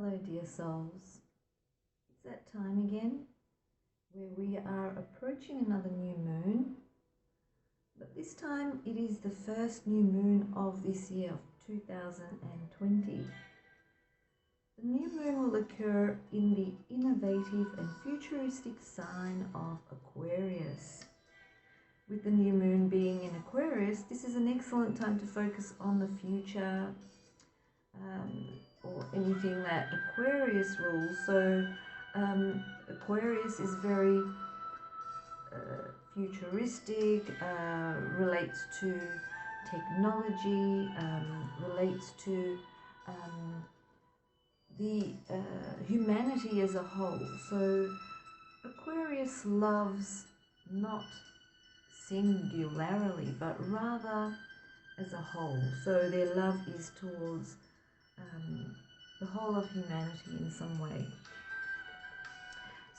Hello dear souls, it's that time again where we are approaching another new moon, but this time it is the first new moon of this year of 2020. The new moon will occur in the innovative and futuristic sign of Aquarius. With the new moon being in Aquarius, this is an excellent time to focus on the future, or anything that Aquarius rules. So Aquarius is very futuristic, relates to technology, relates to the humanity as a whole. So Aquarius loves not singularly, but rather as a whole. So their love is towards the whole of humanity in some way.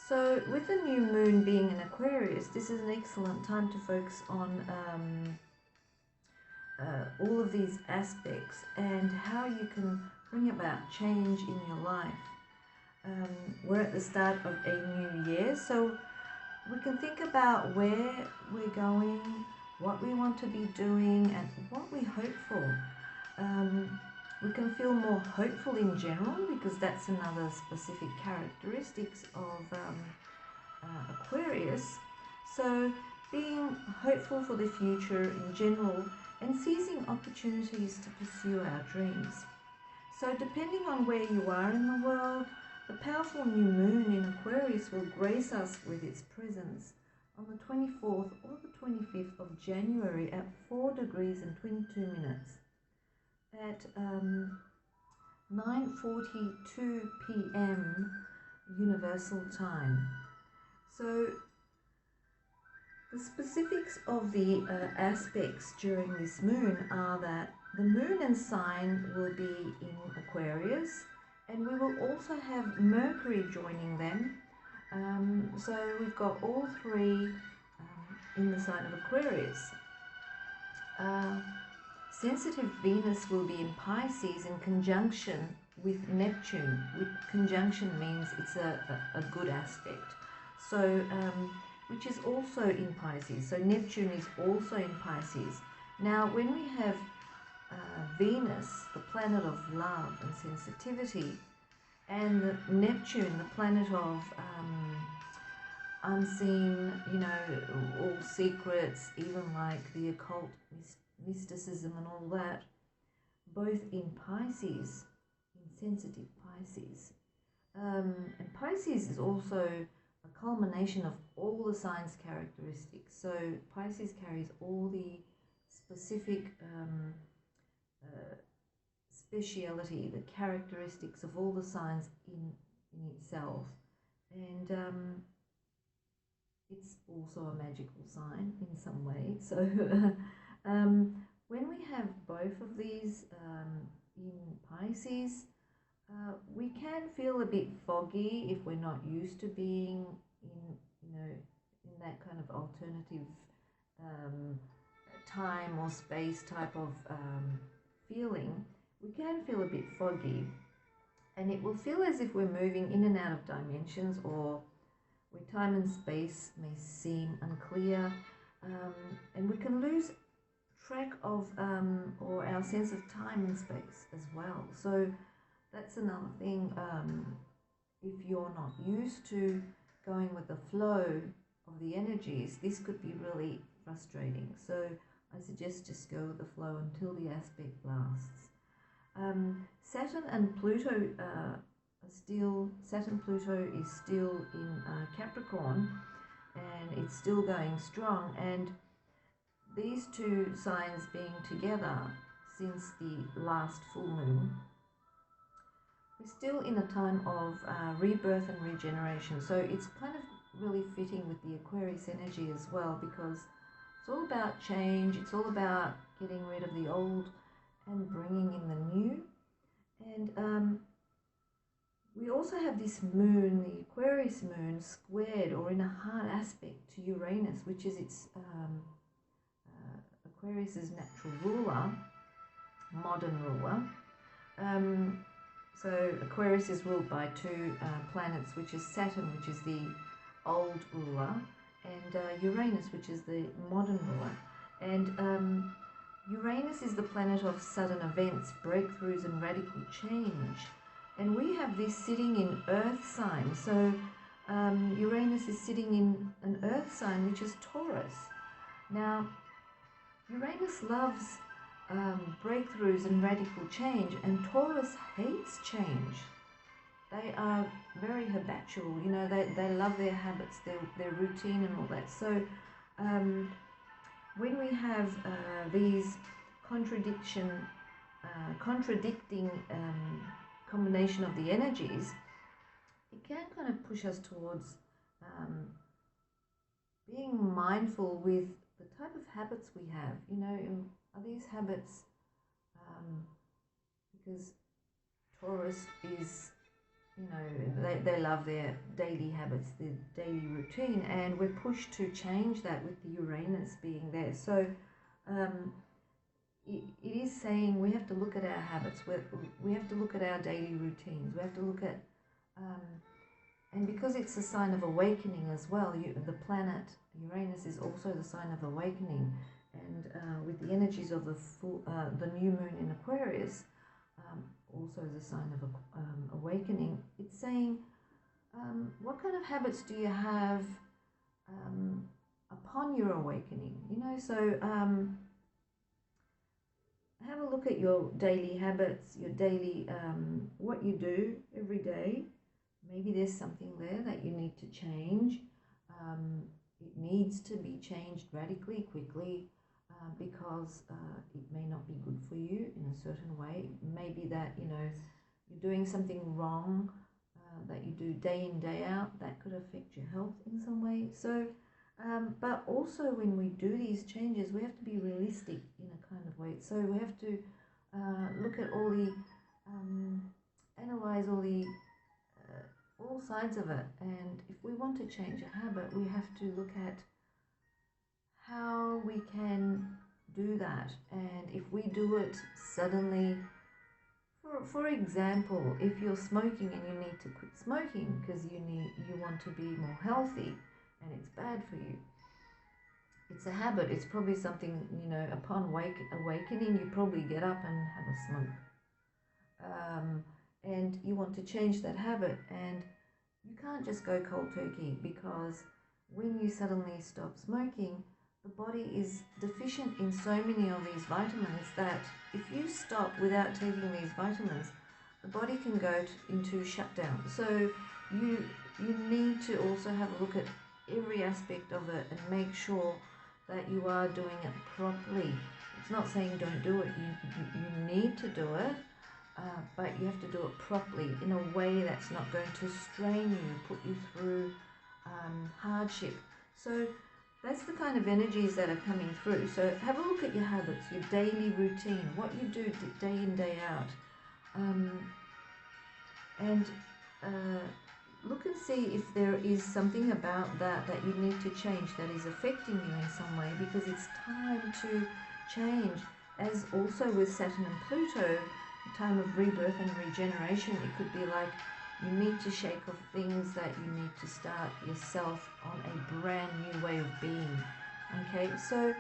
So with the new moon being in Aquarius, this is an excellent time to focus on all of these aspects and how you can bring about change in your life. We're at the start of a new year, so we can think about where we're going, what we want to be doing, and what we hope for. We can feel more hopeful in general because that's another specific characteristics of Aquarius. So being hopeful for the future in general and seizing opportunities to pursue our dreams. So depending on where you are in the world, the powerful new moon in Aquarius will grace us with its presence on the 24th or the 25th of January at 4 degrees and 22 minutes. At 9:42 p.m. Universal Time. So the specifics of the aspects during this moon are that the moon and sign will be in Aquarius, and we will also have Mercury joining them. So we've got all three in the sign of Aquarius. Sensitive Venus will be in Pisces in conjunction with Neptune. With conjunction means it's a good aspect. So, which is also in Pisces. So Neptune is also in Pisces. Now, when we have Venus, the planet of love and sensitivity, and Neptune, the planet of unseen, all secrets, even like the occult mysticism and all that, both in Pisces, in sensitive Pisces. And Pisces is also a culmination of all the signs' characteristics. So Pisces carries all the specific speciality, the characteristics of all the signs in itself. And it's also a magical sign in some way. So when we have both of these in Pisces, we can feel a bit foggy if we're not used to being in that kind of alternative time or space type of feeling. We can feel a bit foggy, and it will feel as if we're moving in and out of dimensions, or where time and space may seem unclear, and we can lose track of or our sense of time and space as well. So that's another thing. If you're not used to going with the flow of the energies, this could be really frustrating. So I suggest just go with the flow until the aspect lasts. Saturn and Pluto Saturn-Pluto is still in Capricorn, and it's still going strong, and these two signs being together since the last full moon, we're still in a time of rebirth and regeneration. So it's kind of really fitting with the Aquarius energy as well, because it's all about change, it's all about getting rid of the old and bringing in the new. And we also have this moon, the Aquarius moon, squared or in a hard aspect to Uranus, which is its Aquarius's natural ruler, modern ruler. So Aquarius is ruled by two planets, which is Saturn, which is the old ruler, and Uranus, which is the modern ruler. And Uranus is the planet of sudden events, breakthroughs and radical change. And we have this sitting in Earth sign. So Uranus is sitting in an Earth sign, which is Taurus. Now, Uranus loves breakthroughs and radical change, and Taurus hates change. They are very habitual, you know, they love their habits, their routine and all that. So when we have these contradicting combination of the energies, it can kind of push us towards being mindful with the type of habits we have. You know, are these habits, because Taurus is, you know, they love their daily habits, their daily routine, and we're pushed to change that with the Uranus being there. So it is saying we have to look at our habits, we have to look at our daily routines, we have to look at, and because it's a sign of awakening as well, the planet Uranus is also the sign of awakening, and with the energies of the new moon in Aquarius, also the sign of awakening, it's saying what kind of habits do you have upon your awakening, you know. So have a look at your daily habits, your daily what you do every day. Maybe there's something there that you need to change. It needs to be changed radically, quickly, because it may not be good for you in a certain way. Maybe that, you know, you're doing something wrong that you do day in, day out, that could affect your health in some way. So, but also when we do these changes, we have to be realistic in a kind of way. So we have to look at all the, analyze all sides of it. And if we want to change a habit, we have to look at how we can do that. And if we do it suddenly, for example, if you're smoking and you need to quit smoking because you want to be more healthy and it's bad for you, it's a habit, it's probably something, you know, upon awakening you probably get up and have a smoke, and you want to change that habit, and you can't just go cold turkey, because when you suddenly stop smoking, the body is deficient in so many of these vitamins that if you stop without taking these vitamins, the body can go into shutdown. So you need to also have a look at every aspect of it and make sure that you are doing it properly. It's not saying don't do it, you need to do it, but you have to do it properly in a way that's not going to strain you, put you through hardship. So that's the kind of energies that are coming through. So have a look at your habits, your daily routine, what you do day in, day out, and look and see if there is something about that you need to change that is affecting you in some way, because it's time to change. As also with Saturn and Pluto, a time of rebirth and regeneration, it could be like you need to shake off things that you need to start yourself on a brand new way of being. Okay, so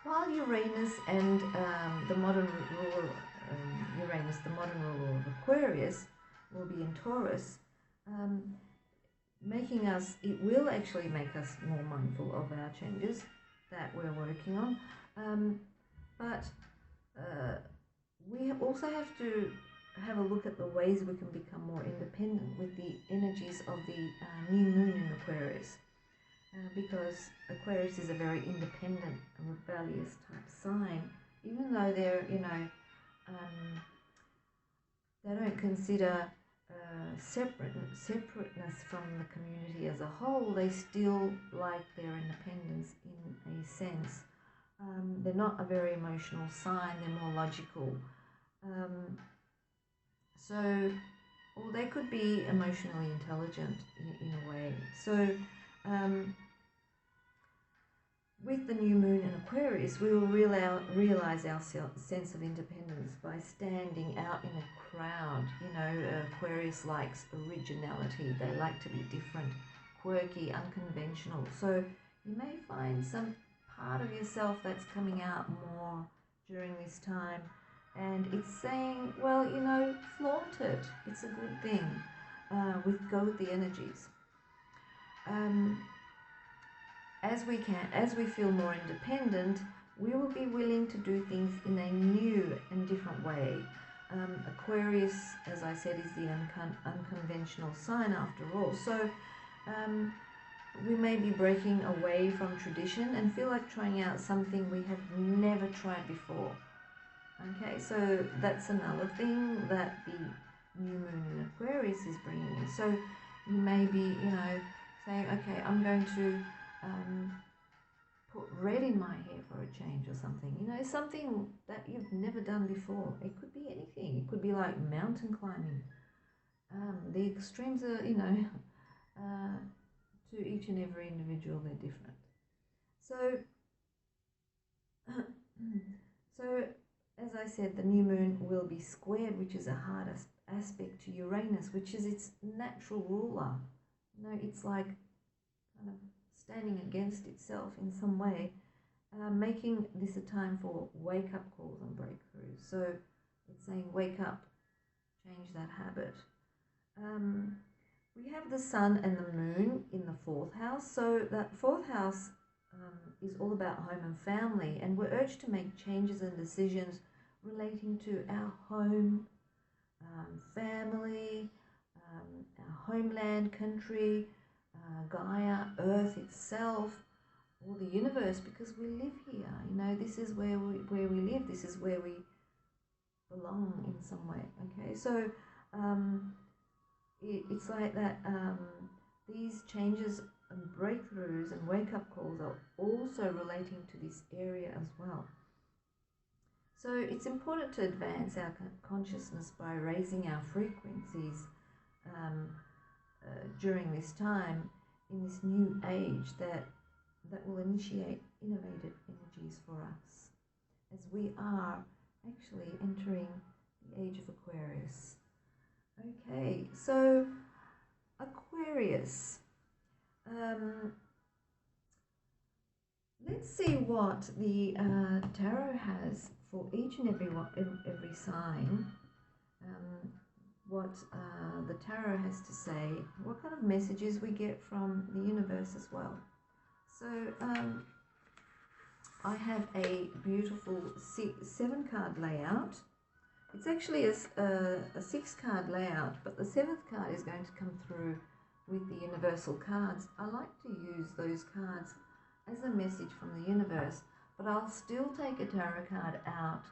while Uranus and the modern ruler, Uranus, the modern ruler of Aquarius, will be in Taurus, it will actually make us more mindful of our changes that we're working on, but we also have to have a look at the ways we can become more independent with the energies of the new moon in Aquarius, because Aquarius is a very independent and rebellious type sign. Even though they're, you know, they don't consider separateness from the community as a whole, they still like their independence in a sense. They're not a very emotional sign, they're more logical. Or they could be emotionally intelligent in a way. So with the new moon in Aquarius, we will realize our sense of independence by standing out in a crowd. You know, Aquarius likes originality. They like to be different, quirky, unconventional. So you may find some part of yourself that's coming out more during this time. And it's saying, well, you know, flaunt it. It's a good thing. Go with the energies. As we feel more independent, we will be willing to do things in a new and different way. Aquarius, as I said, is the unconventional sign after all. So we may be breaking away from tradition and feel like trying out something we have never tried before. Okay, so that's another thing that the new moon in Aquarius is bringing in. So you may be, you know, saying, okay, I'm going to put red in my hair for a change or something. You know, something that you've never done before. It could be anything. It could be like mountain climbing. The extremes are, you know, to each and every individual, they're different. So, as I said, the new moon will be squared, which is a hard aspect to Uranus, which is its natural ruler. You know, it's like kind of standing against itself in some way, making this a time for wake-up calls and breakthroughs. So it's saying, wake up, change that habit. We have the sun and the moon in the 4th house. So that 4th house is all about home and family, and we're urged to make changes and decisions relating to our home, family, our homeland, country, Gaia, Earth itself, or the universe, because we live here. You know, this is where we live. This is where we belong in some way. Okay, so it's like that. These changes and breakthroughs and wake-up calls are also relating to this area as well. So it's important to advance our consciousness by raising our frequencies during this time, in this new age that will initiate innovative energies for us, as we are actually entering the age of Aquarius. Okay, so Aquarius. Let's see what the tarot has for each and every sign. What the tarot has to say, what kind of messages we get from the universe as well. So I have a beautiful 7-card layout. It's actually a 6-card layout, but the 7th card is going to come through with the universal cards. I like to use those cards as a message from the universe, but I'll still take a tarot card out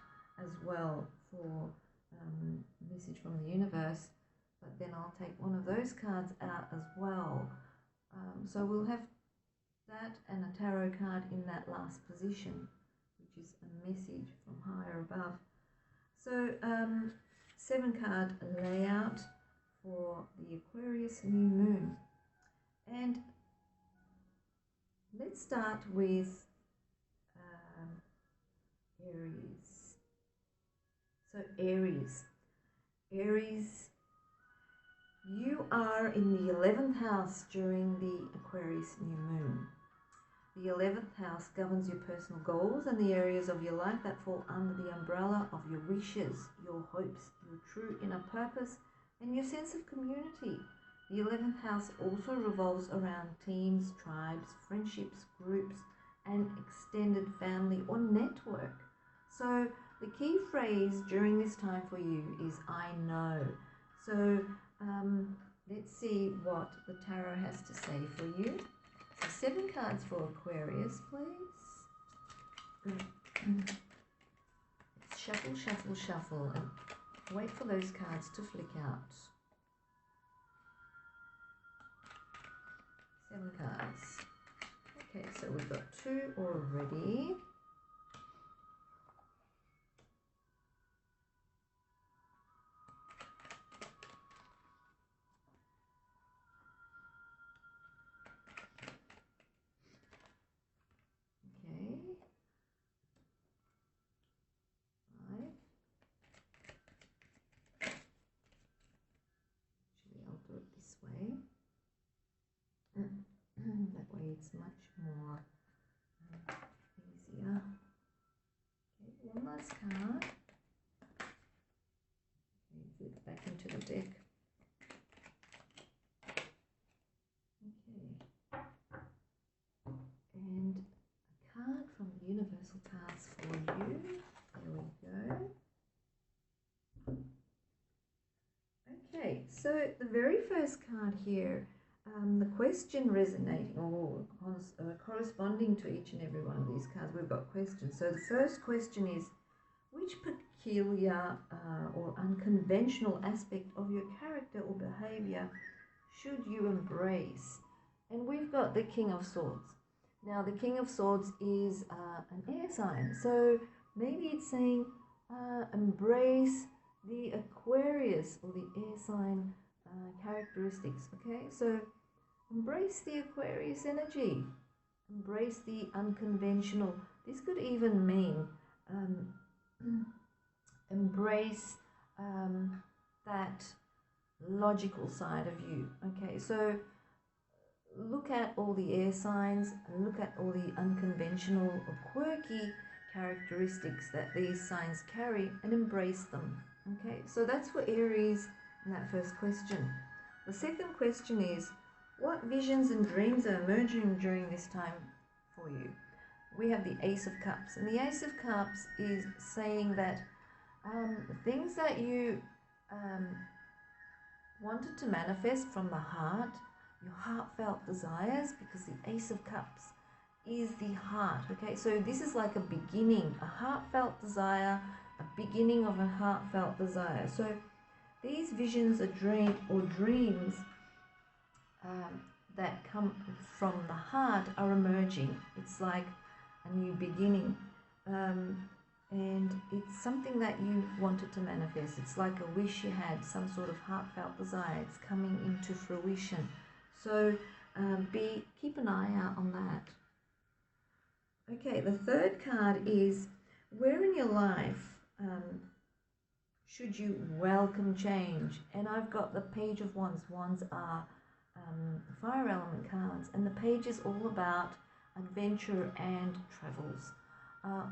as well for message from the universe, but then I'll take one of those cards out as well. So we'll have that and a tarot card in that last position, which is a message from higher above. So 7-card layout for the Aquarius New Moon. And let's start with Aries. So Aries, you are in the 11th house during the Aquarius New Moon. The 11th house governs your personal goals and the areas of your life that fall under the umbrella of your wishes, your hopes, your true inner purpose, and your sense of community. The 11th house also revolves around teams, tribes, friendships, groups, and extended family or network. So the key phrase during this time for you is I know. So let's see what the tarot has to say for you. So 7 cards for Aquarius, please. Shuffle, shuffle, shuffle, and wait for those cards to flick out. 7 cards. Okay, so we've got 2 already. way. That way it's much more easier. Okay, one last card. Okay, flip back into the deck. Okay. And a card from the Universal Cards for you. There we go. Okay, so the very first card here, the question resonating or corresponding to each and every one of these cards, we've got questions. So the first question is, which peculiar or unconventional aspect of your character or behavior should you embrace? And we've got the King of Swords. Now the King of Swords is an air sign, so maybe it's saying embrace the Aquarius or the air sign characteristics. Okay, so embrace the Aquarius energy, embrace the unconventional. This could even mean embrace that logical side of you. Okay, so look at all the air signs and look at all the unconventional or quirky characteristics that these signs carry and embrace them. Okay, so that's for Aries in that first question. The second question is, what visions and dreams are emerging during this time for you? We have the Ace of Cups, and the Ace of Cups is saying that things that you wanted to manifest from the heart, your heartfelt desires, because the Ace of Cups is the heart. Okay, so this is like a beginning, a heartfelt desire, a beginning of a heartfelt desire. So these visions or dreams that come from the heart are emerging. It's like a new beginning, and it's something that you wanted to manifest. It's like a wish you had, some sort of heartfelt desire. It's coming into fruition. So keep an eye out on that. Okay, the third card is, where in your life should you welcome change? And I've got the Page of Wands. Wands are fire element cards, and the page is all about adventure and travels.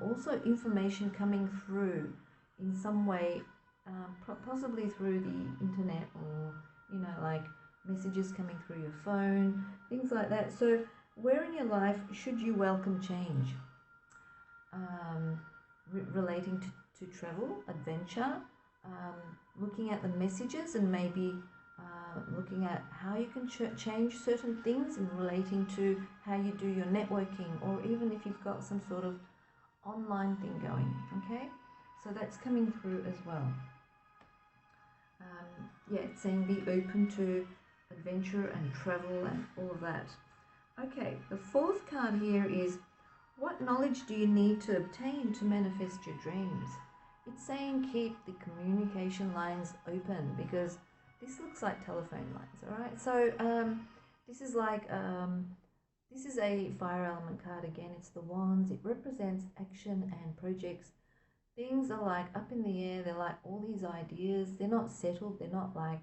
Also information coming through in some way, possibly through the internet, or like messages coming through your phone, things like that. So where in your life should you welcome change? Relating to travel, adventure, looking at the messages, and maybe looking at how you can change certain things in relating to how you do your networking, or even if you've got some sort of online thing going. Okay, so that's coming through as well. Yeah, it's saying be open to adventure and travel and all of that. Okay, the fourth card here is, what knowledge do you need to obtain to manifest your dreams? It's saying keep the communication lines open, because this looks like telephone lines. All right, so this is like this is a fire element card again. It's the Wands. It represents action and projects. Things are like up in the air. They're like all these ideas. They're not settled. They're not like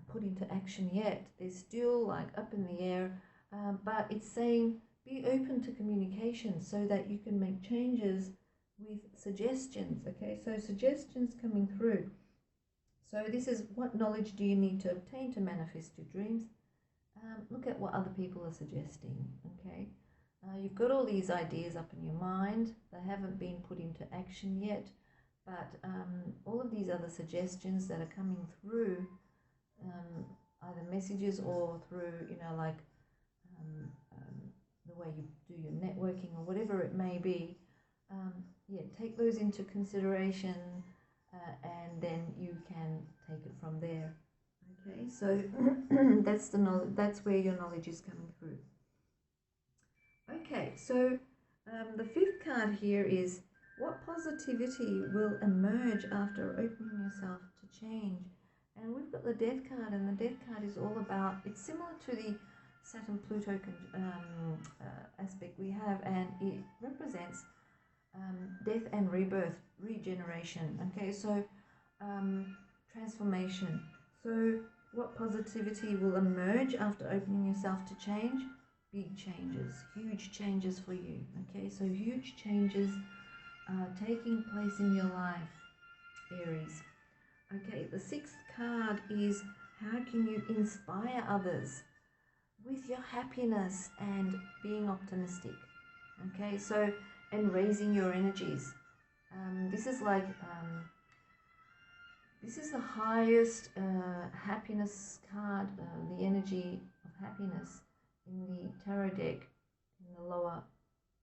put into action yet. They're still like up in the air. But it's saying be open to communication so that you can make changes with suggestions. Okay, so suggestions coming through. So this is, what knowledge do you need to obtain to manifest your dreams? Look at what other people are suggesting. Okay, you've got all these ideas up in your mind. They haven't been put into action yet, but all of these other suggestions that are coming through, either messages or through, like the way you do your networking or whatever it may be. Yeah, take those into consideration, and then you can take it from there. Okay, so that's the knowledge. That's where your knowledge is coming through. Okay, so the fifth card here is, what positivity will emerge after opening yourself to change? And we've got the Death card, and the Death card is all about, it's similar to the Saturn-Pluto aspect we have, and it represents death and rebirth, regeneration. Okay, so transformation. So What positivity will emerge after opening yourself to change? Big changes, huge changes for you. Okay, so huge changes are taking place in your life, Aries. Okay, the sixth card is how can you inspire others with your happiness and being optimistic. Okay, so, and raising your energies. This is like, this is the highest happiness card, the energy of happiness in the tarot deck, in the lower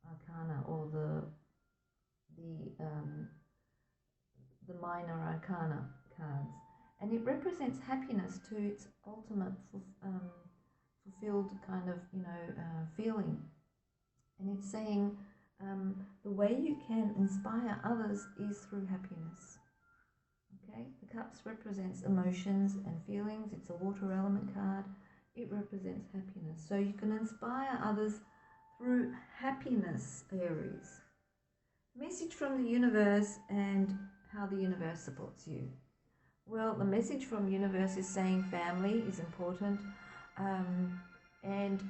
arcana, or the minor arcana cards, and it represents happiness to its ultimate fulfilled kind of, you know, feeling. And it's saying the way you can inspire others is through happiness. Okay, the cups represents emotions and feelings. It's a water element card. It represents happiness. So you can inspire others through happiness, Aries. Message from the universe and how the universe supports you. Well, the message from the universe is saying family is important, and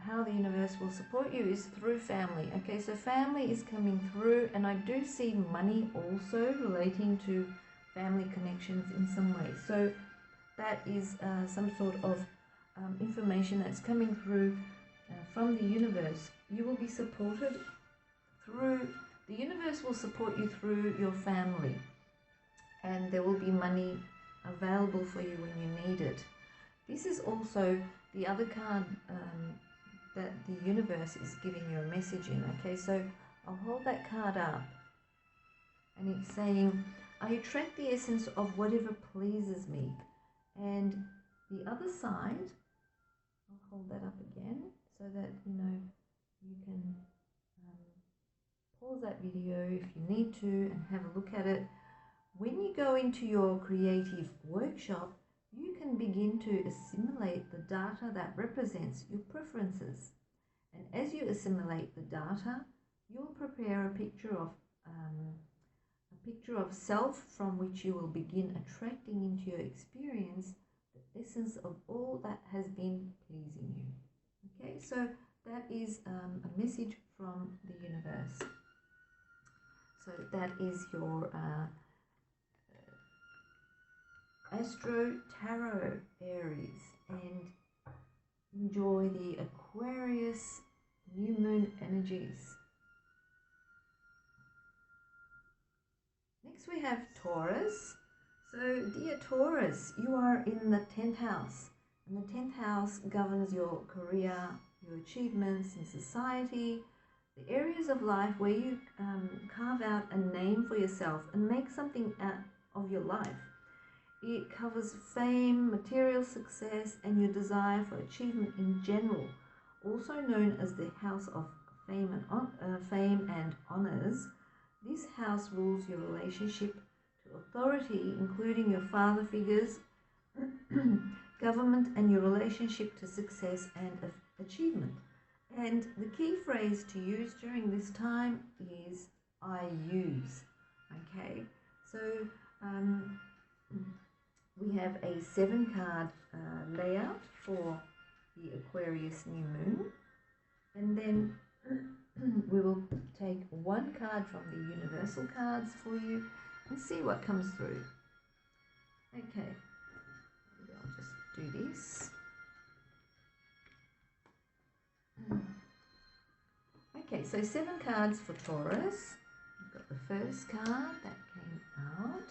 how the universe will support you is through family. Okay, so family is coming through, and I do see money also relating to family connections in some way. So that is some sort of information that's coming through from the universe. You will be supported through, the universe will support you through your family, and there will be money available for you when you need it. This is also the other card that the universe is giving you a message in. Okay, so I'll hold that card up, and it's saying, I attract the essence of whatever pleases me. And the other side, I'll hold that up again so that, you know, you can pause that video if you need to and have a look at it. When you go into your creative workshop, you can begin to assimilate the data that represents your preferences. And as you assimilate the data, you'll prepare a picture of self from which you will begin attracting into your experience the essence of all that has been pleasing you. Okay, so that is a message from the universe. So that is your Astro Tarot, Aries, and enjoy the Aquarius New Moon energies. Next we have Taurus. So dear Taurus, you are in the 10th house, and the 10th house governs your career, your achievements in society, the areas of life where you carve out a name for yourself and make something out of your life. It covers fame, material success, and your desire for achievement in general, also known as the house of fame and honors. This house rules your relationship to authority, including your father figures, government, and your relationship to success and achievement. And the key phrase to use during this time is I use. Okay, so we have a 7-card layout for the Aquarius New Moon, and then we will take one card from the universal cards for you and see what comes through. Okay, I'll just do this. Okay, so 7 cards for Taurus. We've got the first card that came out.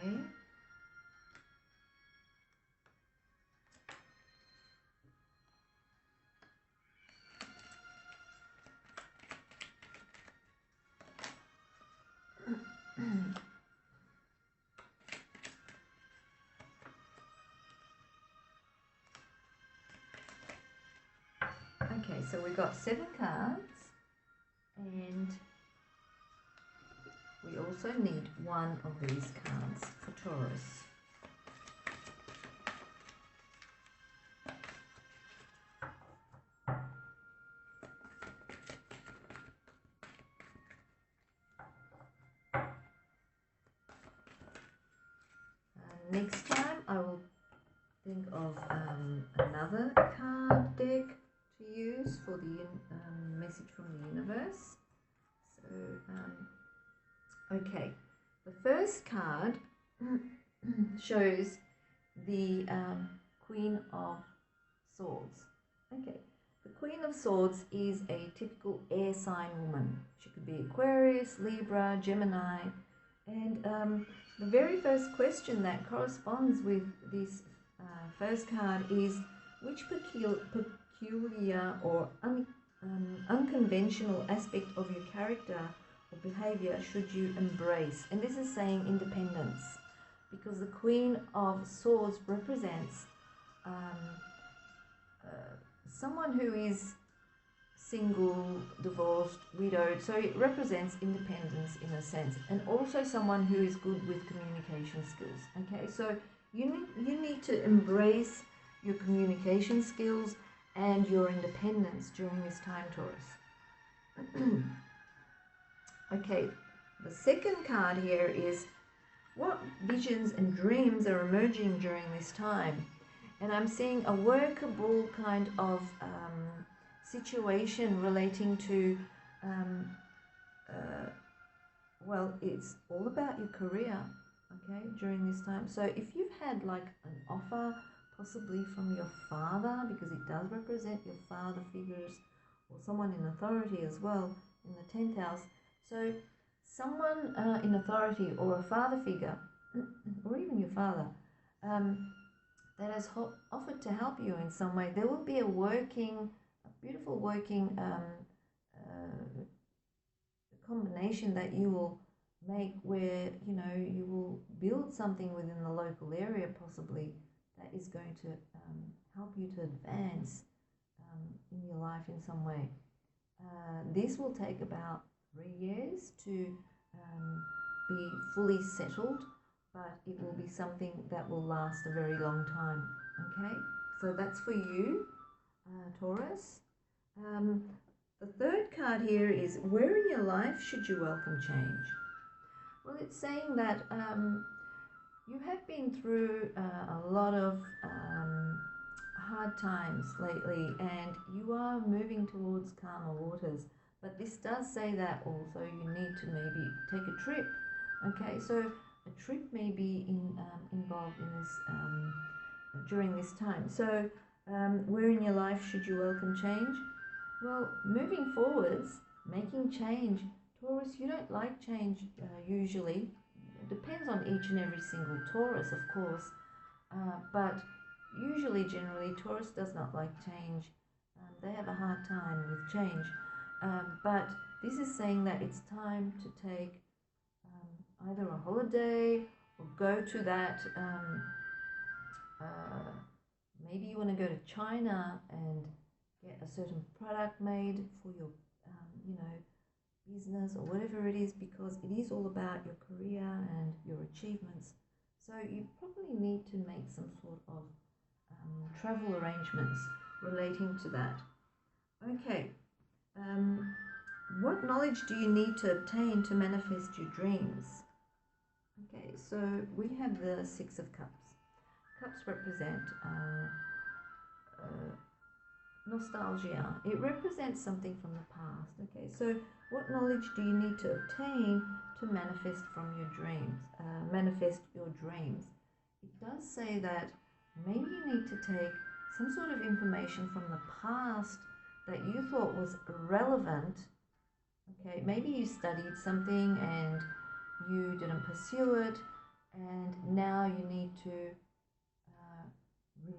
Okay. Okay, so we've got 7 cards, and we also need one of these cards for Taurus. next time I will think of another card deck to use for the message from the universe. So, okay, the first card shows the Queen of Swords. Okay, the Queen of Swords is a typical air sign woman. She could be Aquarius, Libra, Gemini, and the very first question that corresponds with this first card is, which peculiar or unconventional aspect of your character or behavior should you embrace? And this is saying independence, because the Queen of Swords represents someone who is single, divorced, widowed, so it represents independence in a sense, and also someone who is good with communication skills. Okay, so you need to embrace your communication skills and your independence during this time, Taurus. Okay, the second card here is, what visions and dreams are emerging during this time? And I'm seeing a workable kind of situation relating to, well, it's all about your career, okay, during this time. So if you've had like an offer, possibly from your father, because it does represent your father figures, or someone in authority as well in the 10th house. So someone in authority, or a father figure, or even your father, that has offered to help you in some way. There will be a beautiful working combination that you will make, where, you know, you will build something within the local area possibly that is going to help you to advance in your life in some way. This will take about 3 years to be fully settled, but it will be something that will last a very long time. Okay, so that's for you, Taurus. The third card here is, where in your life should you welcome change? Well, it's saying that you have been through a lot of hard times lately, and you are moving towards calmer waters. But this does say that also you need to maybe take a trip. Okay, so a trip may be involved in this during this time. So where in your life should you welcome change? Well, moving forwards, making change. Taurus, you don't like change usually. It depends on each and every single Taurus, of course, but usually, generally, Taurus does not like change. They have a hard time with change, but this is saying that it's time to take either a holiday or go to that, maybe you want to go to China and get a certain product made for your, you know, business or whatever it is, because it is all about your career and your achievements. So you probably need to make some sort of travel arrangements relating to that. Okay, what knowledge do you need to obtain to manifest your dreams? Okay, so we have the Six of Cups. Cups represent nostalgia. It represents something from the past. Okay, so what knowledge do you need to obtain to manifest from your dreams? Manifest your dreams. It does say that maybe you need to take some sort of information from the past that you thought was relevant. Okay, maybe you studied something and you didn't pursue it, and now you need to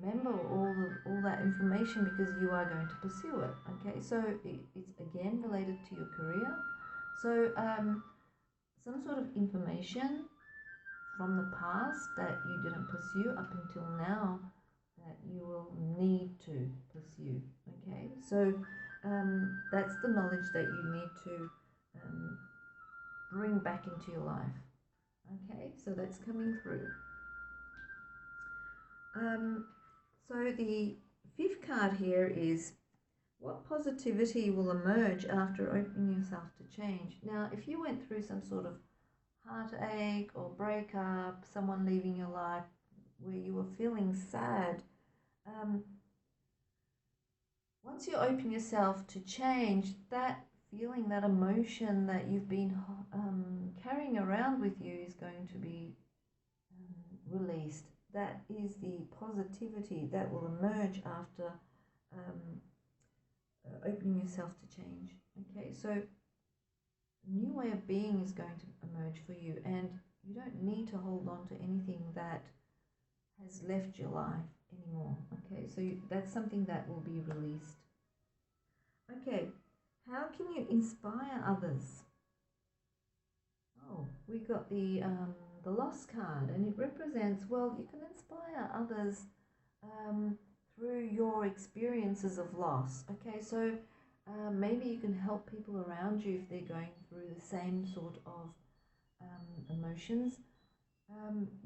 remember all that information because you are going to pursue it. Okay, so it's again related to your career. So some sort of information from the past that you didn't pursue up until now that you will need to pursue. Okay, so that's the knowledge that you need to bring back into your life. Okay, so that's coming through. So the fifth card here is, what positivity will emerge after opening yourself to change? Now, if you went through some sort of heartache or breakup, someone leaving your life, where you were feeling sad, once you open yourself to change, that feeling, that emotion that you've been carrying around with you is going to be released. That is the positivity that will emerge after opening yourself to change. Okay, so a new way of being is going to emerge for you, and you don't need to hold on to anything that has left your life anymore. Okay, so that's something that will be released. Okay, how can you inspire others? Oh, we got the loss card, and it represents, well, you can inspire others through your experiences of loss. Okay, so maybe you can help people around you if they're going through the same sort of emotions.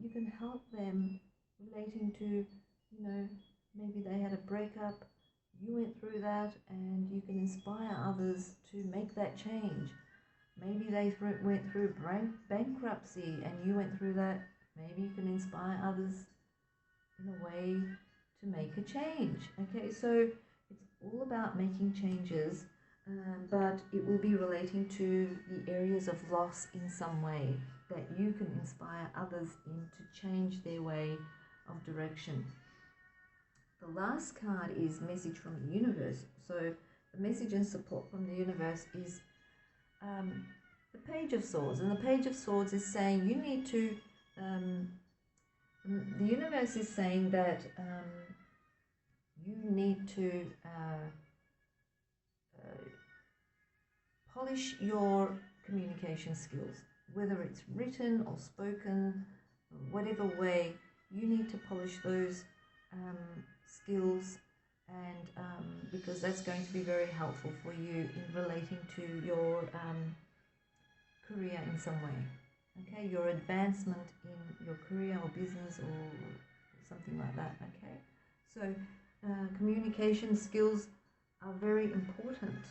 You can help them relating to, you know, maybe they had a breakup, you went through that, and you can inspire others to make that change. Maybe they went through bankruptcy and you went through that. Maybe you can inspire others in a way to make a change. Okay, so it's all about making changes, but it will be relating to the areas of loss in some way that you can inspire others in to change their way of direction. The last card is message from the universe. So the message and support from the universe is the Page of Swords, and the Page of Swords is saying you need to, the universe is saying that you need to polish your communication skills, whether it's written or spoken, whatever way, you need to polish those skills, and because that's going to be very helpful for you in relating to your career in some way. Okay, your advancement in your career or business or something like that. Okay, so communication skills are very important.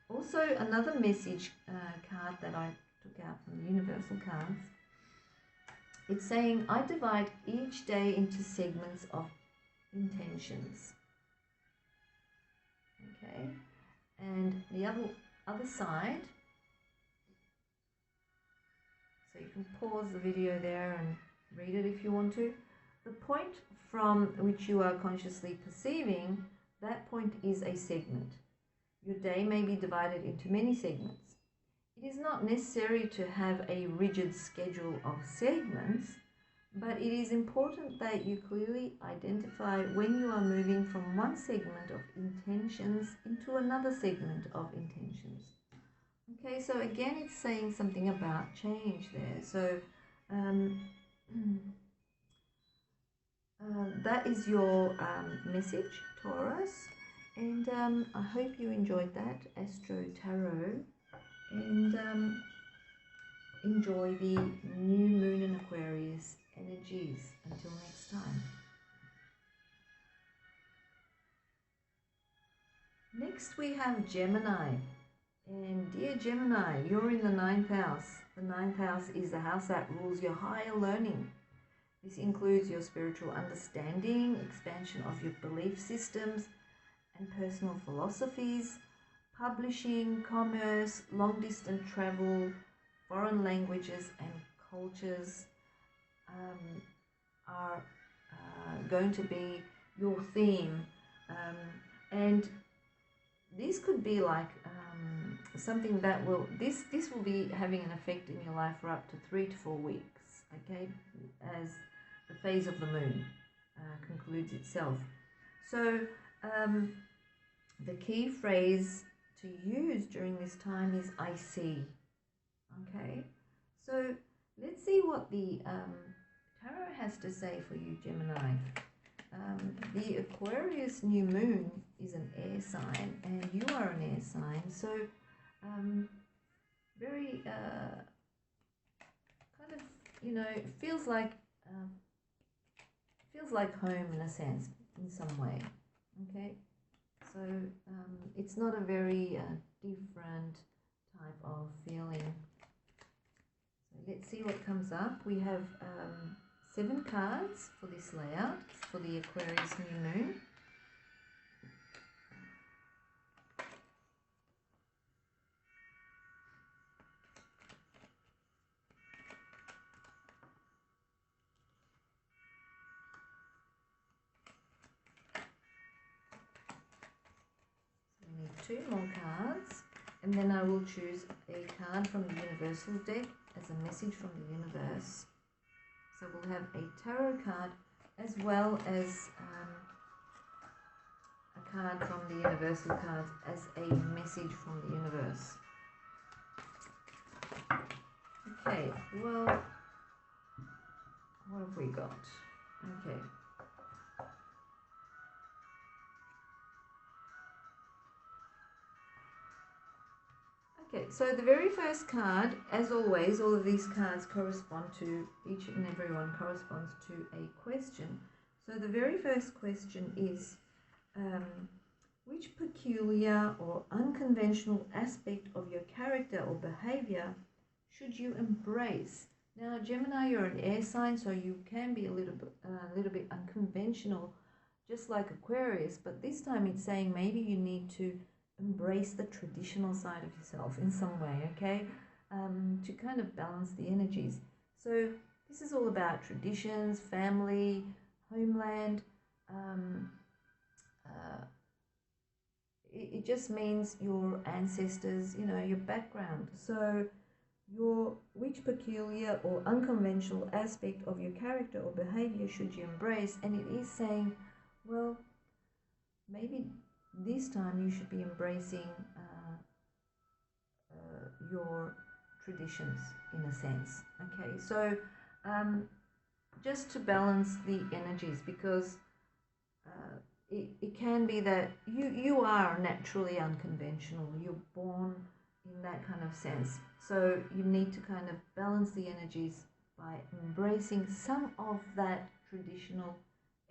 Also, another message card that I took out from the universal cards, it's saying I divide each day into segments of intentions. Okay, and the other side, so you can pause the video there and read it if you want to. The point from which you are consciously perceiving, that point is a segment. Your day may be divided into many segments. It is not necessary to have a rigid schedule of segments, but it is important that you clearly identify when you are moving from one segment of intentions into another segment of intentions. Okay, so again, it's saying something about change there. So that is your message, Taurus, and I hope you enjoyed that Astro Tarot, and enjoy the new moon in Aquarius energies. Until next time. Next we have Gemini, and dear Gemini, you're in the 9th house. The 9th house is the house that rules your higher learning. This includes your spiritual understanding, expansion of your belief systems and personal philosophies, publishing, commerce, long-distance travel, foreign languages and cultures are going to be your theme. And this could be like something that will, this will be having an effect in your life for up to 3 to 4 weeks, okay, as the phase of the moon concludes itself. So the key phrase to use during this time is I see. Okay, so let's see what the tarot has to say for you, Gemini. The Aquarius New Moon is an air sign, and you are an air sign, so very kind of, you know, it feels like home in a sense, in some way. Okay, so it's not a very different type of feeling. So let's see what comes up. We have 7 cards for this layout for the Aquarius New Moon. So we need 2 more cards, and then I will choose a card from the Universal deck as a message from the universe. So we'll have a tarot card as well as a card from the Universal cards as a message from the universe. Okay, well, what have we got? Okay. Okay, so the very first card, as always, all of these cards correspond to, each and every one corresponds to a question. So the very first question is, which peculiar or unconventional aspect of your character or behavior should you embrace? Now, Gemini, you're an air sign, so you can be a little bit unconventional, just like Aquarius, but this time it's saying maybe you need to embrace the traditional side of yourself in some way, okay, to kind of balance the energies. So this is all about traditions, family, homeland. It just means your ancestors, you know, your background. So which peculiar or unconventional aspect of your character or behavior should you embrace? And it is saying, well, maybe this time you should be embracing your traditions in a sense. Okay, so just to balance the energies, because it can be that you are naturally unconventional. You're born in that kind of sense. So you need to kind of balance the energies by embracing some of that traditional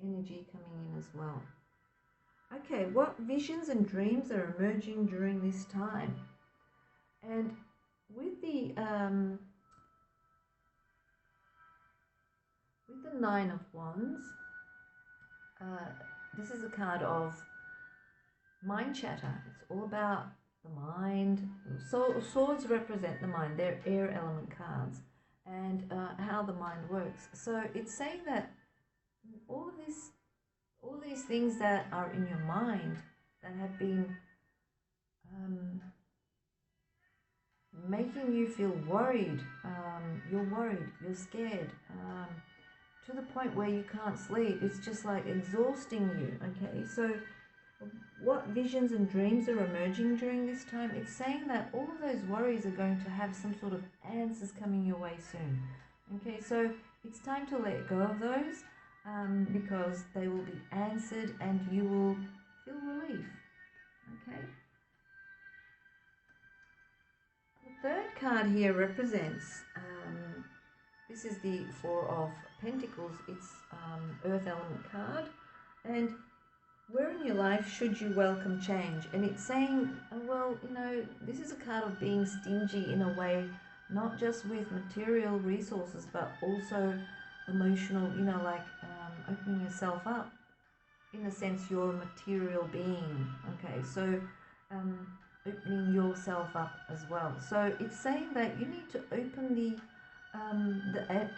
energy coming in as well. Okay, what visions and dreams are emerging during this time? And with the 9 of Wands, this is a card of mind chatter. It's all about the mind. So swords represent the mind. They're air element cards, and how the mind works. So it's saying that all these things that are in your mind that have been making you feel worried, you're scared, to the point where you can't sleep. It's just like exhausting you. Okay, so what visions and dreams are emerging during this time? It's saying that all of those worries are going to have some sort of answers coming your way soon. Okay, so it's time to let go of those, because they will be answered and you will feel relief. Okay. The third card here represents, this is the 4 of Pentacles. It's Earth element card, and where in your life should you welcome change? And it's saying, well, you know, this is a card of being stingy in a way, not just with material resources, but also emotional, you know, like opening yourself up. In a sense, you're a material being. Okay, so opening yourself up as well. So it's saying that you need to open the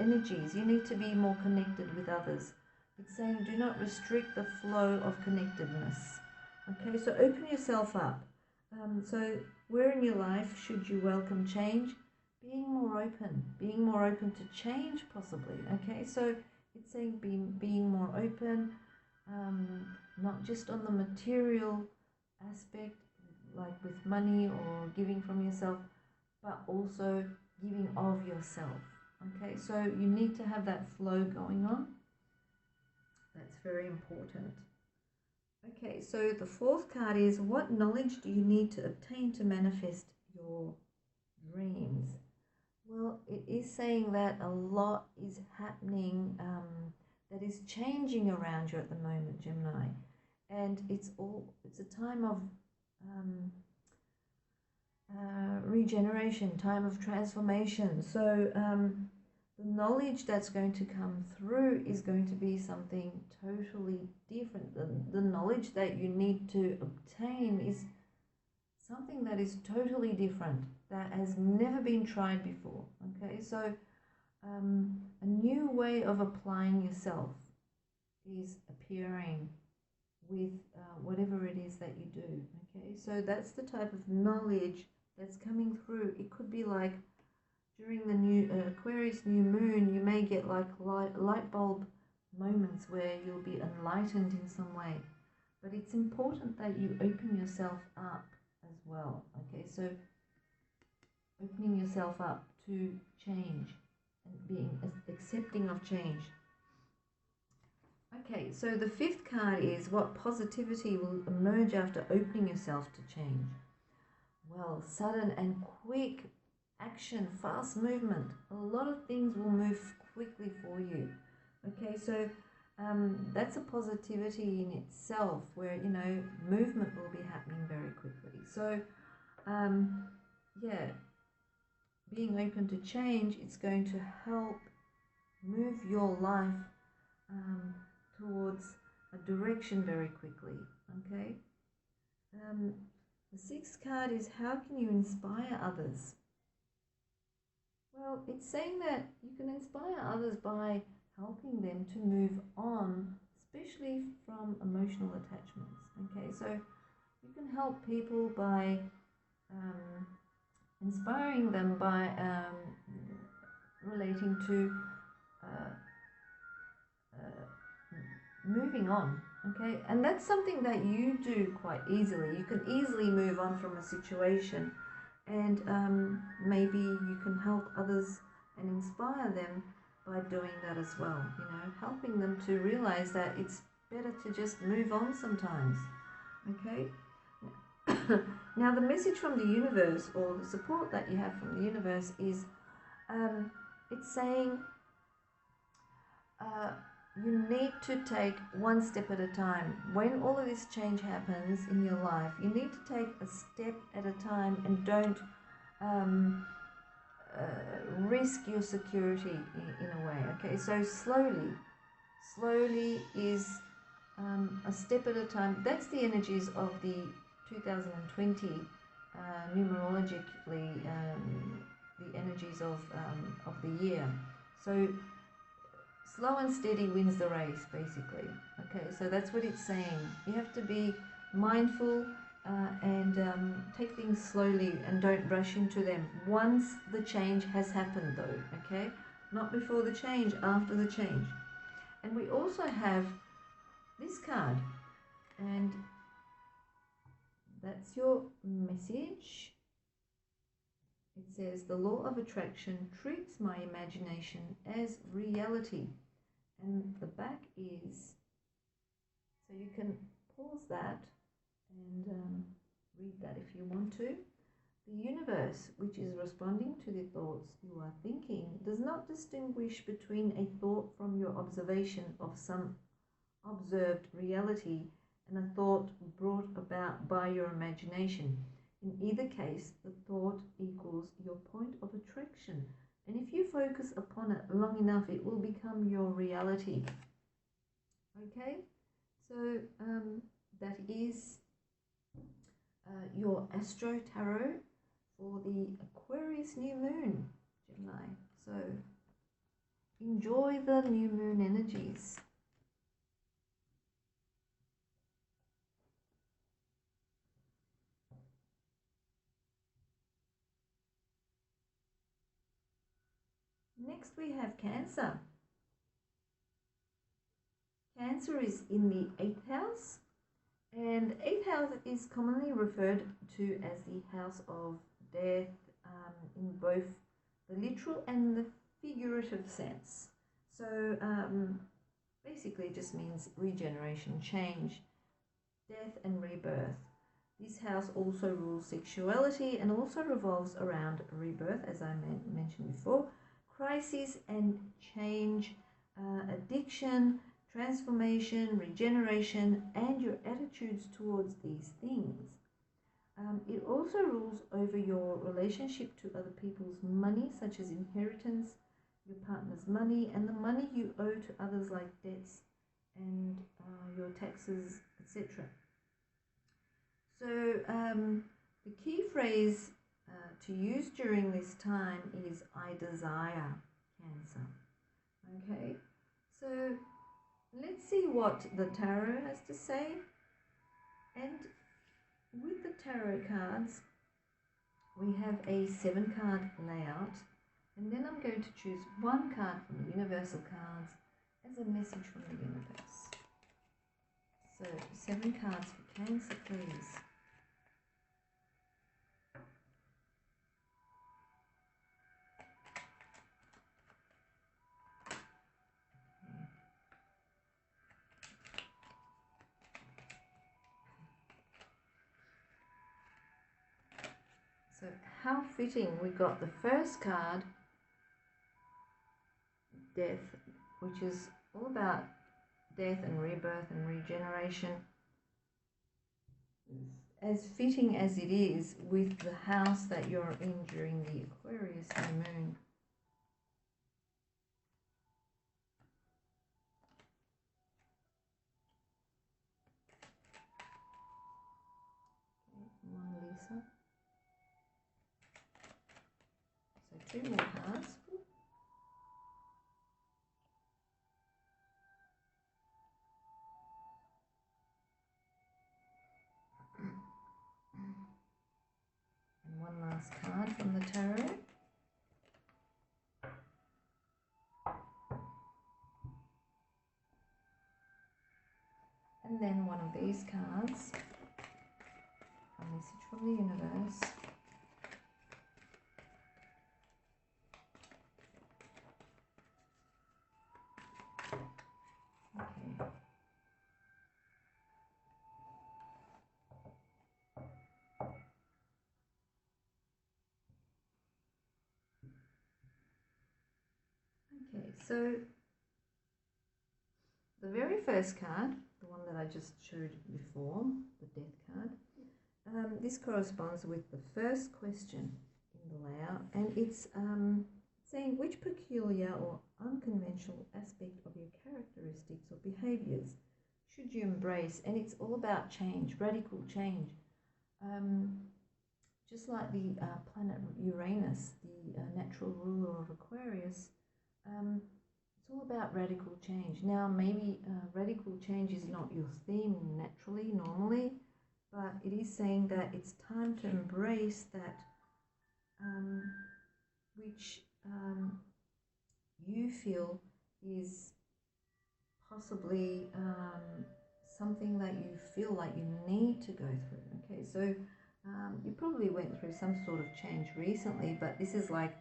energies. You need to be more connected with others. It's saying do not restrict the flow of connectedness. Okay, so open yourself up. So where in your life should you welcome change? Being more open to change possibly. Okay, so it's saying being more open, not just on the material aspect, like with money or giving from yourself, but also giving of yourself. Okay, so you need to have that flow going on. That's very important. Okay, so the 4th card is, what knowledge do you need to obtain to manifest your dreams? Well, it is saying that a lot is happening that is changing around you at the moment, Gemini. And it's a time of regeneration, time of transformation. So the knowledge that's going to come through is going to be something totally different. The knowledge that you need to obtain is something that is totally different, that has never been tried before. Okay, so a new way of applying yourself is appearing with whatever it is that you do. Okay, so that's the type of knowledge that's coming through. It could be like during the new Aquarius new moon, you may get like light bulb moments where you'll be enlightened in some way. But it's important that you open yourself up as well. Okay, so opening yourself up to change and being accepting of change. Okay, so the fifth card is what positivity will emerge after opening yourself to change. Well, sudden and quick action, fast movement. A lot of things will move quickly for you. Okay, so that's a positivity in itself, where, you know, movement will be happening very quickly. So, yeah, being open to change, it's going to help move your life towards a direction very quickly. Okay. The sixth card is how can you inspire others? Well, it's saying that you can inspire others by helping them to move on, especially from emotional attachments. Okay, so you can help people by inspiring them by relating to moving on. Okay, and that's something that you do quite easily. You can easily move on from a situation, and maybe you can help others and inspire them by doing that as well. You know, helping them to realize that it's better to just move on sometimes. Okay. Now, the message from the universe, or the support that you have from the universe, is it's saying you need to take one step at a time. When all of this change happens in your life, you need to take a step at a time, and don't risk your security in a way. Okay, so slowly is a step at a time. That's the energies of the 2020 numerologically, the energies of the year. So slow and steady wins the race, basically. Okay, so that's what it's saying. You have to be mindful and take things slowly, and don't rush into them. Once the change has happened, though, okay? Not before the change, after the change. And we also have this card, and that's your message. It says, the law of attraction treats my imagination as reality. And the back is, so you can pause that and read that if you want to. The universe, which is responding to the thoughts you are thinking, does not distinguish between a thought from your observation of some observed reality and a thought brought about by your imagination. In either case, the thought equals your point of attraction, and if you focus upon it long enough, it will become your reality. Okay, so that is your Astro Tarot for the Aquarius New Moon, Gemini. So enjoy the new moon energies. Next we have Cancer. Cancer is in the 8th house, and 8th house is commonly referred to as the house of death in both the literal and the figurative sense. So basically it just means regeneration, change, death and rebirth. This house also rules sexuality and also revolves around rebirth, as I mentioned before, crises and change, addiction, transformation, regeneration, and your attitudes towards these things. It also rules over your relationship to other people's money, such as inheritance, your partner's money, and the money you owe to others, like debts and your taxes, etc. So the key phrase to use during this time is "I desire," Cancer. Okay, so let's see what the tarot has to say. And with the tarot cards, we have a 7-card layout, and then I'm going to choose one card from the universal cards as a message from the universe. So 7 cards for Cancer, please. So how fitting, we got the first card, Death, which is all about death and rebirth and regeneration, as fitting as it is with the house that you're in during the Aquarius New Moon. Okay, one Lisa. So 2 more cards. And one last card from the tarot. And then one of these cards, a message from the universe. Okay. Okay, so the very first card, the one that I just showed before, the Death card, this corresponds with the first question in the layout, and it's saying which peculiar or unconventional aspect of your characteristics or behaviors should you embrace. And it's all about change, radical change. Just like the planet Uranus, the natural ruler of Aquarius, it's all about radical change. Now, maybe radical change is not your theme naturally, normally, but it is saying that it's time to embrace that which you feel is possibly something that you feel like you need to go through. Okay, so you probably went through some sort of change recently, but this is like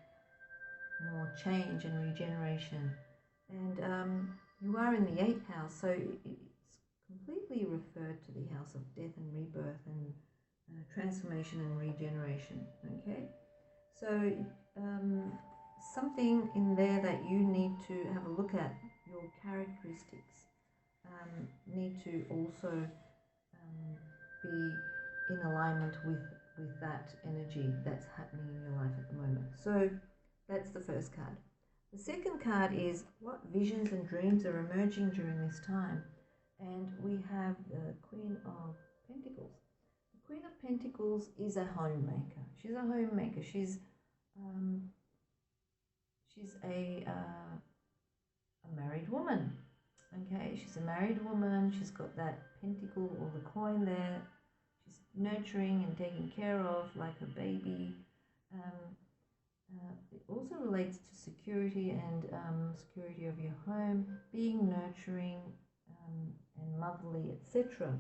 more change and regeneration. And you are in the 8th house, so it's completely referred to the house of death and rebirth and transformation and regeneration. Okay, so something in there that you need to have a look at, your characteristics need to also be in alignment with that energy that's happening in your life at the moment. So that's the first card. The second card is what visions and dreams are emerging during this time. And we have the Queen of Pentacles. The Queen of Pentacles is a homemaker. She's a homemaker. She's a married woman. Okay, she's a married woman. She's got that pentacle or the coin there. She's nurturing and taking care of like a baby. It also relates to security and security of your home, being nurturing and motherly, etc.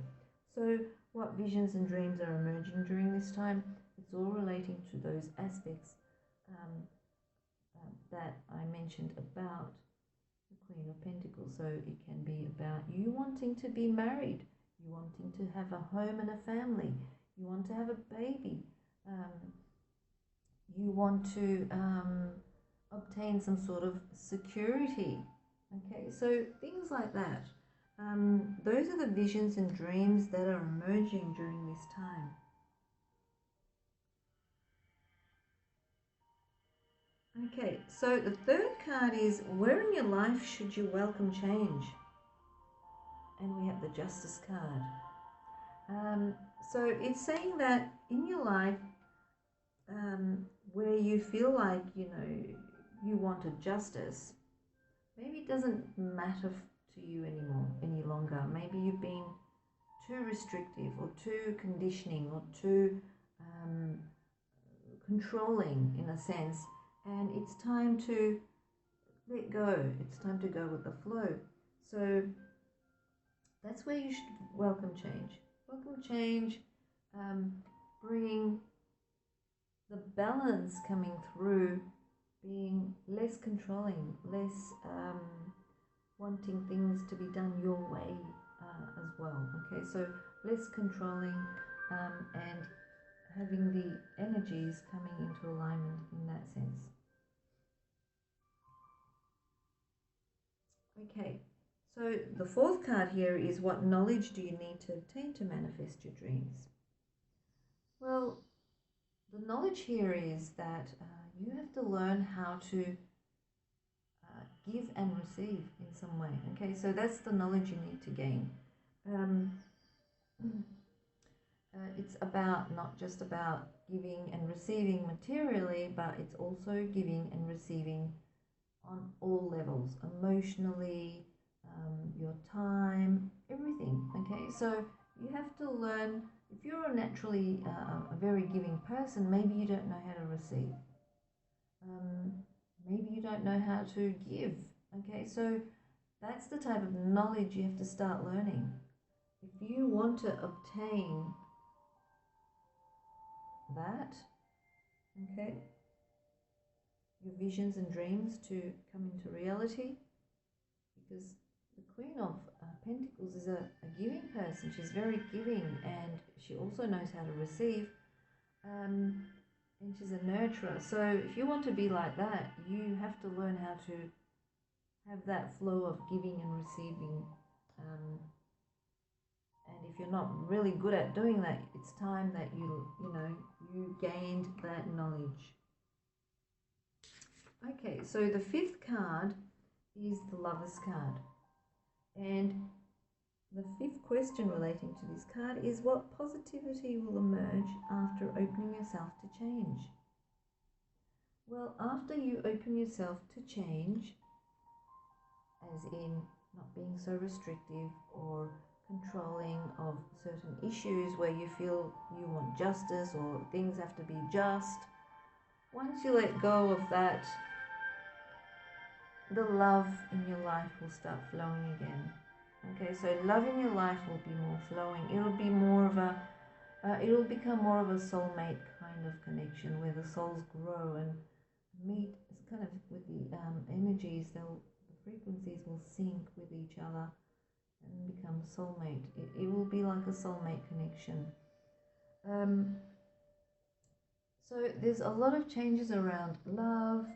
So what visions and dreams are emerging during this time? It's all relating to those aspects that I mentioned about the Queen of Pentacles. So it can be about you wanting to be married, you wanting to have a home and a family, you want to have a baby, you want to obtain some sort of security. Okay, so things like that. Those are the visions and dreams that are emerging during this time. Okay, so the third card is, where in your life should you welcome change? And we have the Justice card. So it's saying that in your life, where you feel like, you know, you wanted justice, maybe it doesn't matter to you anymore, any longer. Maybe you've been too restrictive or too conditioning or too controlling in a sense, and it's time to let go. It's time to go with the flow. So that's where you should welcome change. Welcome change, bring the balance coming through, being less controlling, less wanting things to be done your way as well. Okay, so less controlling and having the energies coming into alignment in that sense. Okay, so the fourth card here is, what knowledge do you need to obtain to manifest your dreams? Well, the knowledge here is that you have to learn how to give and receive in some way. Okay, so that's the knowledge you need to gain. It's about not just about giving and receiving materially, but it's also giving and receiving on all levels, emotionally, your time, everything. Okay, so you have to learn. If you're naturally a very giving person, maybe you don't know how to receive. Maybe you don't know how to give. Okay, so that's the type of knowledge you have to start learning. If you want to obtain that, okay, your visions and dreams to come into reality, because the Queen of Pentacles is a giving person. She's very giving, and she also knows how to receive, and she's a nurturer. So if you want to be like that, you have to learn how to have that flow of giving and receiving. And if you're not really good at doing that, it's time that you gained that knowledge. Okay, so the fifth card is the Lover's card. And the fifth question relating to this card is, what positivity will emerge after opening yourself to change? Well, after you open yourself to change, as in not being so restrictive or controlling of certain issues where you feel you want justice or things have to be just, once you let go of that, the love in your life will start flowing again. Okay, so love in your life will be more flowing. It'll be more of a, it'll become more of a soulmate kind of connection where the souls grow and meet. It's kind of with the energies, the frequencies will sync with each other and become soulmate. It will be like a soulmate connection. So there's a lot of changes around love.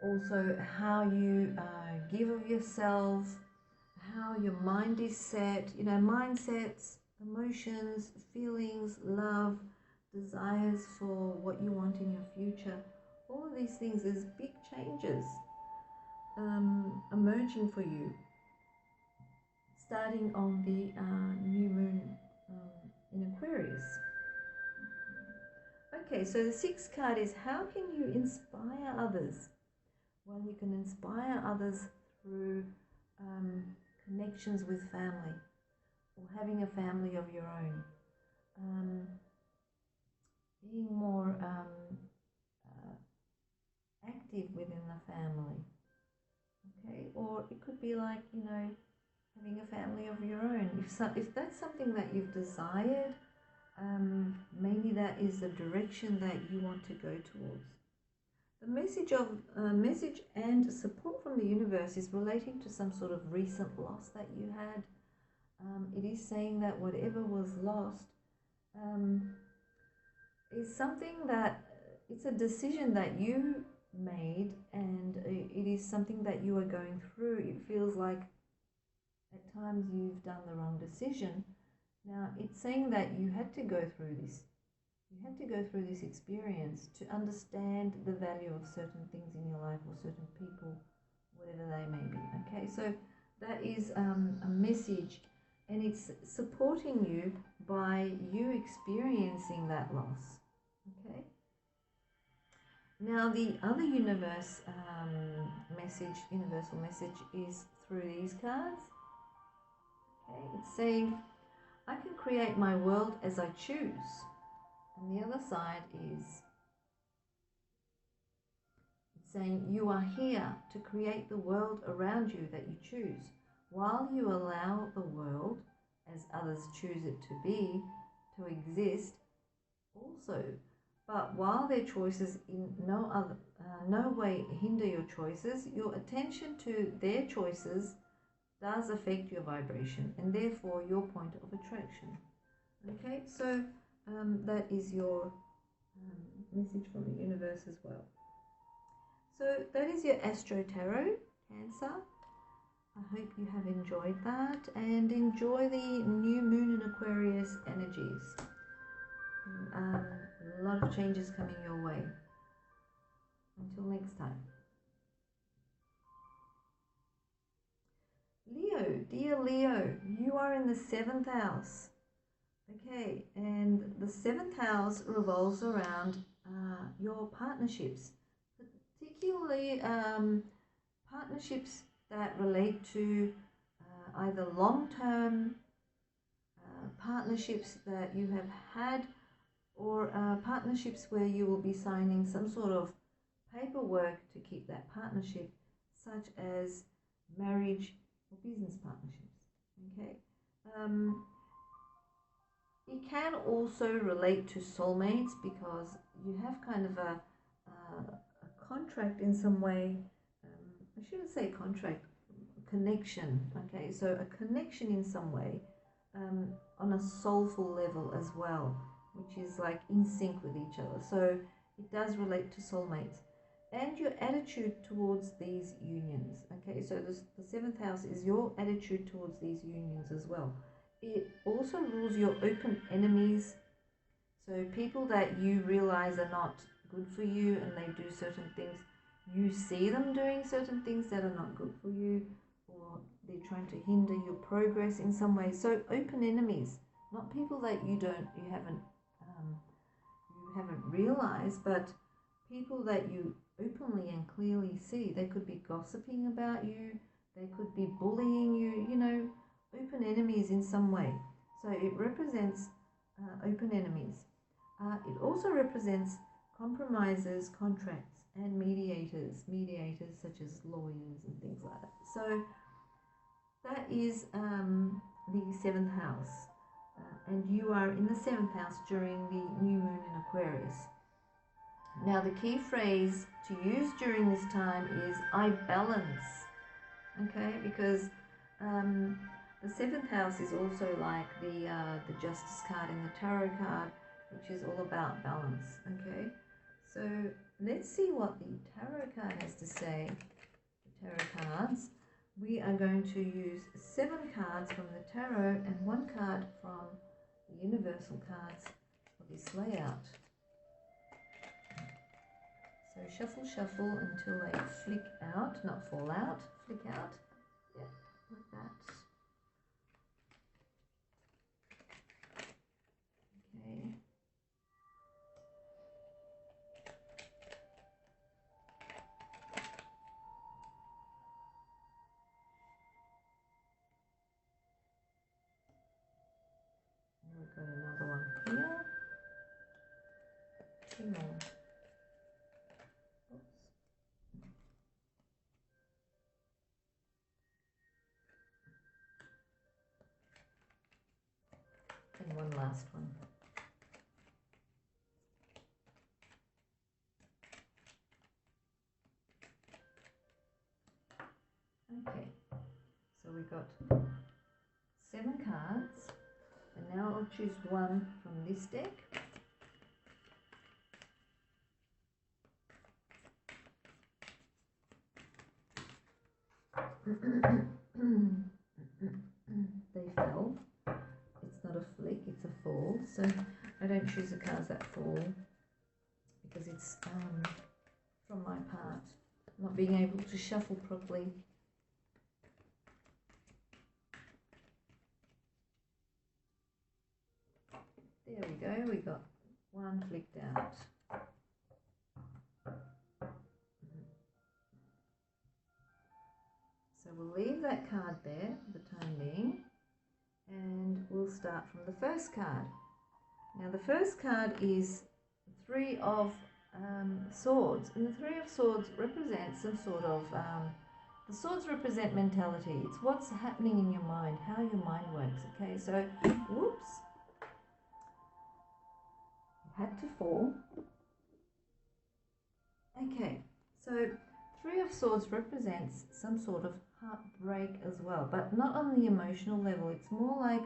Also how you give of yourself, how your mind is set, mindsets, emotions, feelings, love, desires for what you want in your future. All of these things, there's big changes emerging for you, starting on the new moon in Aquarius. Okay, so the sixth card is, how can you inspire others? Well, you can inspire others through connections with family, or having a family of your own, being more active within the family. Okay, or it could be like, having a family of your own. If that's something that you've desired, maybe that is the direction that you want to go towards. The message and support from the universe is relating to some sort of recent loss that you had. It is saying that whatever was lost is something that, it's a decision that you made, and it is something that you are going through. It feels like at times you've done the wrong decision. Now it's saying that you had to go through this. You had to go through this experience to understand the value of certain things in your life or certain people, whatever they may be. Okay, so that is a message, and it's supporting you by you experiencing that loss. Okay. Now the other universal message is through these cards. Okay, it's saying, I can create my world as I choose. And the other side is it's saying, you are here to create the world around you that you choose, while you allow the world, as others choose it to be, to exist also. But while their choices in no way hinder your choices, your attention to their choices does affect your vibration and therefore your point of attraction. Okay, so that is your message from the universe as well. So that is your Astro Tarot, Cancer. I hope you have enjoyed that and enjoy the new moon in Aquarius energies. A lot of changes coming your way. Until next time. Leo, dear Leo, you are in the 7th house. Okay, and the 7th house revolves around your partnerships, particularly partnerships that relate to either long-term partnerships that you have had, or partnerships where you will be signing some sort of paperwork to keep that partnership, such as marriage or business partnerships. Okay, it can also relate to soulmates, because you have kind of a contract in some way. I shouldn't say contract, connection. Okay, so a connection in some way on a soulful level as well, which is like in sync with each other. So it does relate to soulmates and your attitude towards these unions. Okay, so the 7th house is your attitude towards these unions as well. It also rules your open enemies, so people that you realize are not good for you and they do certain things. You see them doing certain things that are not good for you, or they're trying to hinder your progress in some way. So open enemies, not people that you haven't realized, but people that you openly and clearly see. They could be gossiping about you, they could be bullying you, you know, open enemies in some way. So it represents open enemies. It also represents compromisers, contracts, and mediators such as lawyers and things like that. So that is the 7th house, and you are in the 7th house during the new moon in Aquarius. Now the key phrase to use during this time is I balance. Okay, because the 7th house is also like the Justice card in the Tarot card, which is all about balance. Okay, so let's see what the Tarot card has to say. The Tarot cards. We are going to use 7 cards from the Tarot and 1 card from the Universal cards for this layout. So shuffle, shuffle until they flick out, not fall out, flick out. Yeah, like that. Okay. We've got another one here. 2 more. Oops. And one last one. Okay, so we've got 7 cards, and now I'll choose one from this deck. They fell. It's not a flick, it's a fall. So I don't choose the cards that fall because it's from my part, not being able to shuffle properly. There we go, we got one flicked out. So we'll leave that card there for the time being, and we'll start from the first card. Now the first card is Three of Swords, and the Three of Swords represents some sort of, the swords represent mentality. It's what's happening in your mind, how your mind works, okay? So, whoops, had to fall. Okay, so Three of Swords represents some sort of heartbreak as well, but not on the emotional level. It's more like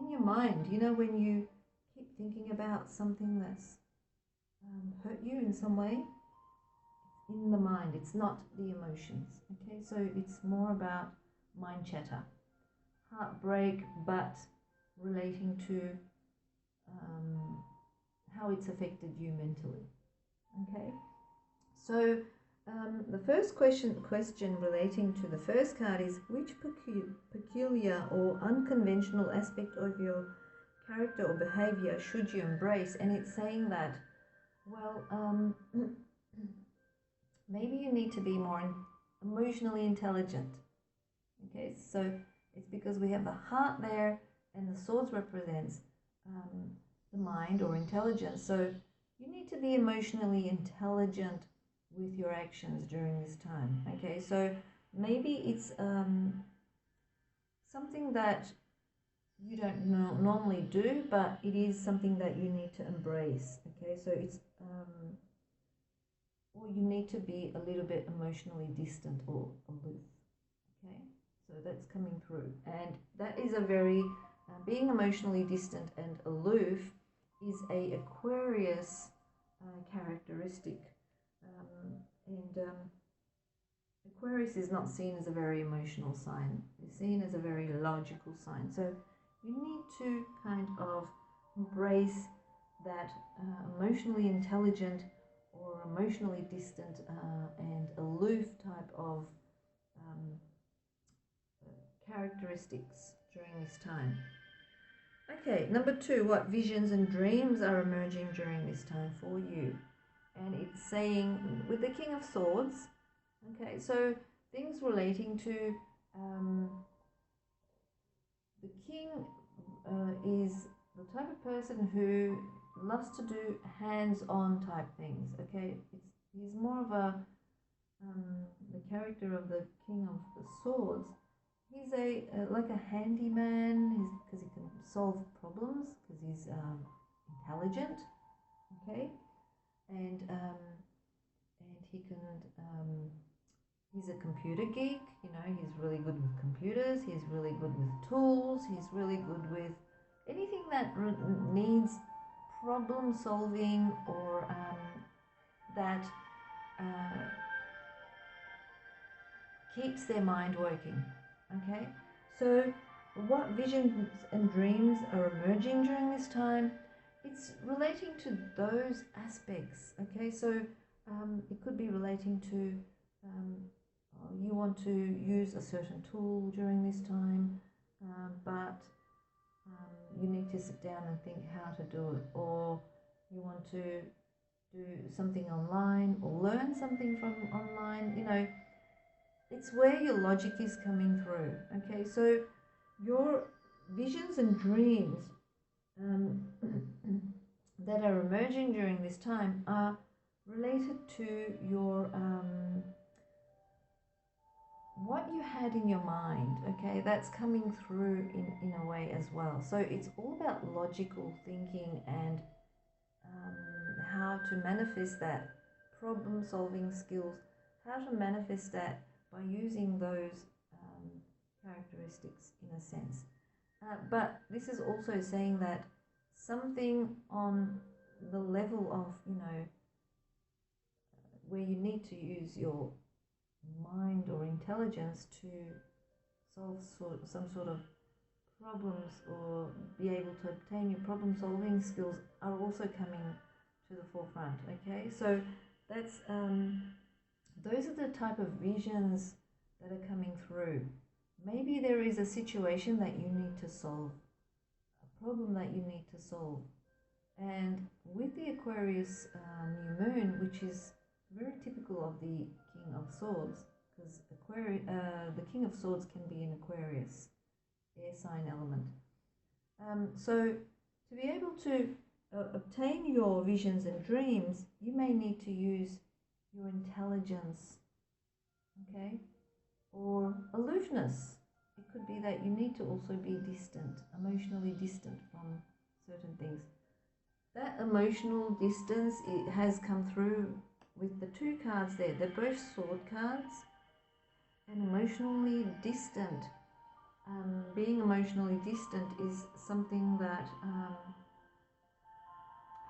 in your mind, you know, when you keep thinking about something that's hurt you in some way. It's in the mind, it's not the emotions, okay? So it's more about mind chatter, heartbreak, but relating to how it's affected you mentally, okay? So the first question relating to the first card is, which peculiar or unconventional aspect of your character or behavior should you embrace? And it's saying that, well, maybe you need to be more emotionally intelligent, okay? So it's because we have the heart there and the swords represents the mind or intelligence. So you need to be emotionally intelligent with your actions during this time, okay? So maybe it's something that you don't normally do, but it is something that you need to embrace, okay? So it's or you need to be a little bit emotionally distant or aloof, okay? So that's coming through, and that is a very being emotionally distant and aloof is a Aquarius characteristic. Aquarius is not seen as a very emotional sign. It's seen as a very logical sign. So you need to kind of embrace that emotionally intelligent or emotionally distant and aloof type of characteristics during this time. Okay, number 2, what visions and dreams are emerging during this time for you? And it's saying with the King of Swords, okay, so things relating to the King is the type of person who loves to do hands-on type things, okay? He's more of a the character of the King of the Swords. He's like a handyman, because he can solve problems, because he's intelligent, okay? And he can he's a computer geek, you know. He's really good with computers, he's really good with tools, he's really good with anything that needs problem solving or that keeps their mind working, okay? So what visions and dreams are emerging during this time? It's relating to those aspects, okay? So it could be relating to you want to use a certain tool during this time, but you need to sit down and think how to do it, or you want to do something online or learn something from online, you know. It's where your logic is coming through, okay? So your visions and dreams that are emerging during this time are related to your what you had in your mind, okay? That's coming through in a way as well. So it's all about logical thinking and how to manifest that problem solving skills, how to manifest that by using those characteristics in a sense. But this is also saying that something on the level of, you know, where you need to use your mind or intelligence to solve some sort of problems or be able to obtain your problem solving skills are also coming to the forefront. Okay, so that's those are the type of visions that are coming through. Maybe there is a situation that you need to solve, a problem that you need to solve. And with the Aquarius new moon, which is very typical of the King of Swords, because the King of Swords can be an Aquarius, air sign element. So to be able to obtain your visions and dreams, you may need to use your intelligence, okay, or aloofness. It could be that you need to also be distant, emotionally distant from certain things. That emotional distance, it has come through with the two cards there. They're both sword cards, and emotionally distant. Being emotionally distant is something that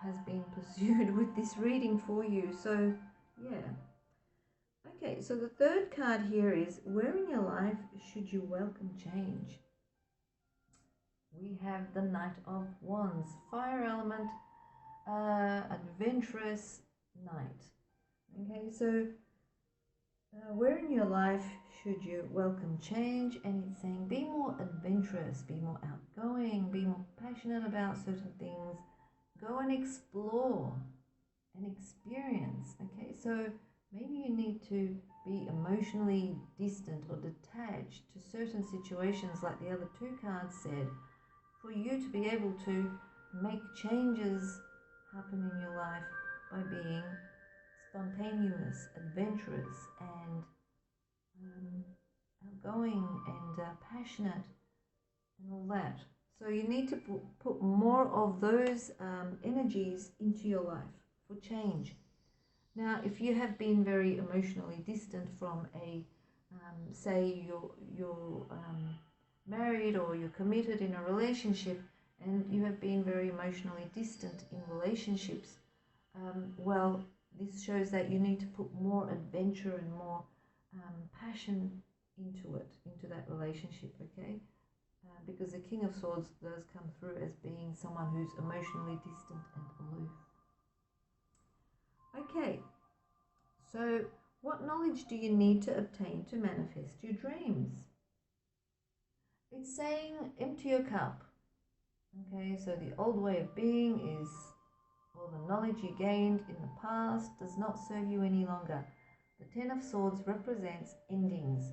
has been pursued with this reading for you. So, yeah. Okay, so the third card here is, where in your life should you welcome change? We have the Knight of Wands, fire element, adventurous knight. Okay, so where in your life should you welcome change? And it's saying be more adventurous, be more outgoing, be more passionate about certain things. Go and explore and experience. Okay, so maybe you need to be emotionally distant or detached to certain situations, like the other two cards said, for you to be able to make changes happen in your life by being spontaneous, adventurous, and outgoing and passionate and all that. So you need to put more of those energies into your life for change. Now, if you have been very emotionally distant from a, say you're married or you're committed in a relationship, and you have been very emotionally distant in relationships, well, this shows that you need to put more adventure and more passion into it, into that relationship, okay? Because the King of Swords does come through as being someone who's emotionally distant and aloof. Okay, so what knowledge do you need to obtain to manifest your dreams? It's saying empty your cup. Okay, so the old way of being is, all the knowledge you gained in the past does not serve you any longer. The Ten of Swords represents endings.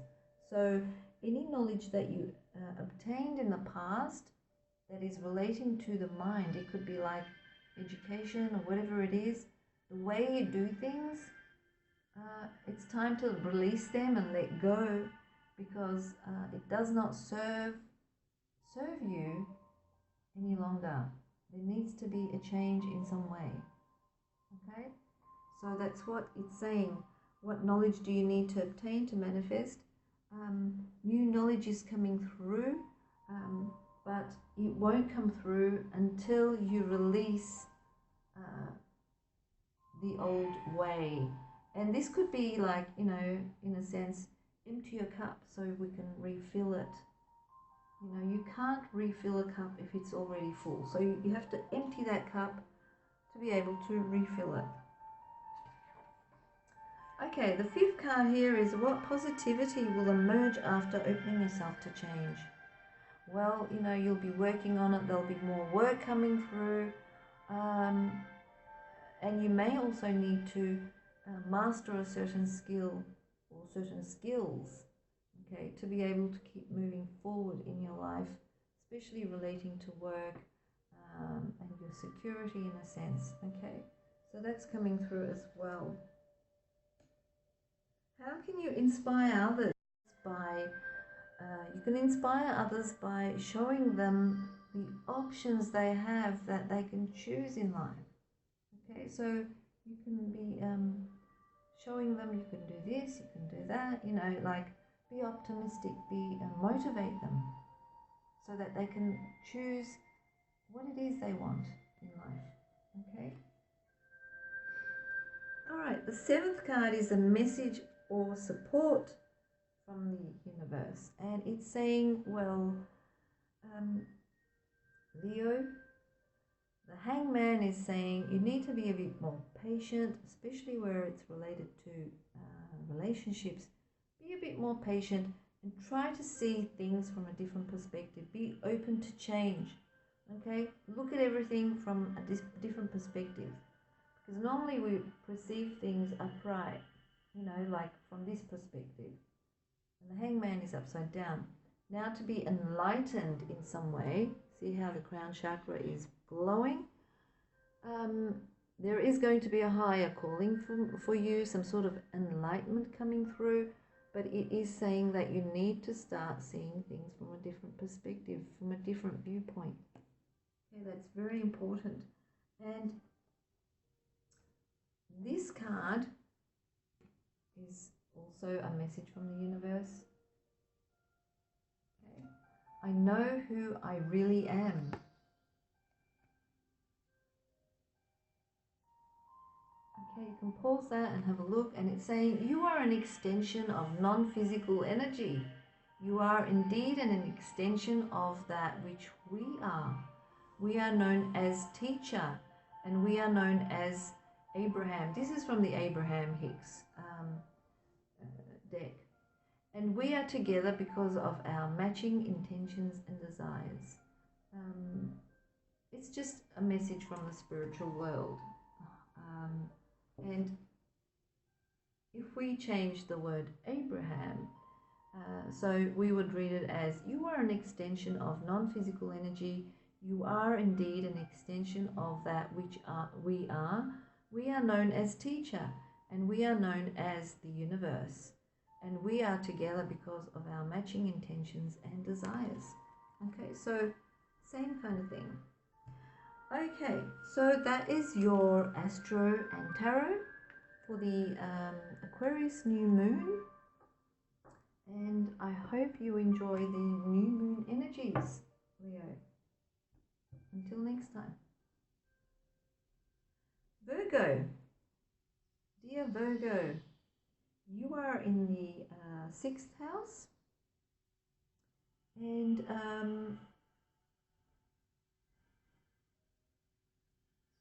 So any knowledge that you obtained in the past that is relating to the mind, it could be like education or whatever it is, the way you do things, it's time to release them and let go, because it does not serve you any longer. There needs to be a change in some way. Okay, so that's what it's saying. What knowledge do you need to obtain to manifest? New knowledge is coming through, but it won't come through until you release the old way. And this could be like, you know, in a sense, empty your cup so we can refill it. You know, you can't refill a cup if it's already full. So you have to empty that cup to be able to refill it. Okay, the fifth card here is, what positivity will emerge after opening yourself to change? Well, you know, you'll be working on it. There'll be more work coming through. And you may also need to master a certain skill or certain skills, okay, to be able to keep moving forward in your life, especially relating to work and your security in a sense, okay? So that's coming through as well. How can you inspire others? By you can inspire others by showing them the options they have that they can choose in life. Okay, so you can be showing them you can do this, you can do that, you know, like be optimistic, motivate them so that they can choose what it is they want in life. Okay. All right, the seventh card is a message or support from the universe, and it's saying, well, Leo, the Hangman is saying you need to be a bit more patient, especially where it's related to relationships. Be a bit more patient and try to see things from a different perspective. Be open to change. Okay, look at everything from a different perspective, because normally we perceive things upright, you know, like from this perspective, and the Hangman is upside down. Now, to be enlightened in some way, see how the crown chakra is glowing. There is going to be a higher calling for you, some sort of enlightenment coming through, but it is saying that you need to start seeing things from a different perspective, from a different viewpoint. Okay, that's very important. And this card is also a message from the universe. Okay. I know who I really am. Okay, you can pause that and have a look, and it's saying you are an extension of non-physical energy. You are indeed an extension of that which we are. We are known as teacher, and we are known as Abraham. This is from the Abraham Hicks deck. And we are together because of our matching intentions and desires. It's just a message from the spiritual world. And if we change the word Abraham, so we would read it as you are an extension of non-physical energy. You are indeed an extension of that which we are. We are known as teacher, and we are known as the universe. And we are together because of our matching intentions and desires. Okay, so same kind of thing. Okay, so that is your Astro and Tarot for the Aquarius New Moon. And I hope you enjoy the new moon energies, Leo. Until next time. Virgo. Dear Virgo, you are in the 6th house. And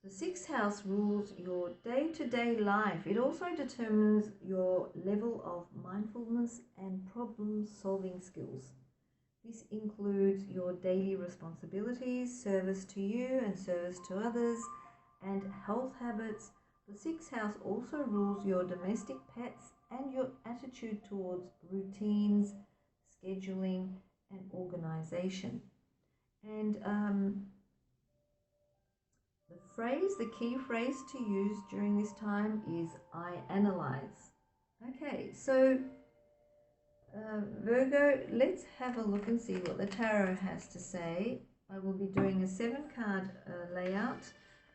the 6th house rules your day-to-day life. It also determines your level of mindfulness and problem-solving skills. This includes your daily responsibilities, service to you and service to others, and health habits. The 6th house also rules your domestic pets and your attitude towards routines, scheduling, and organization. And the key phrase to use during this time is I analyze. Okay, so Virgo, let's have a look and see what the tarot has to say. I will be doing a 7-card layout,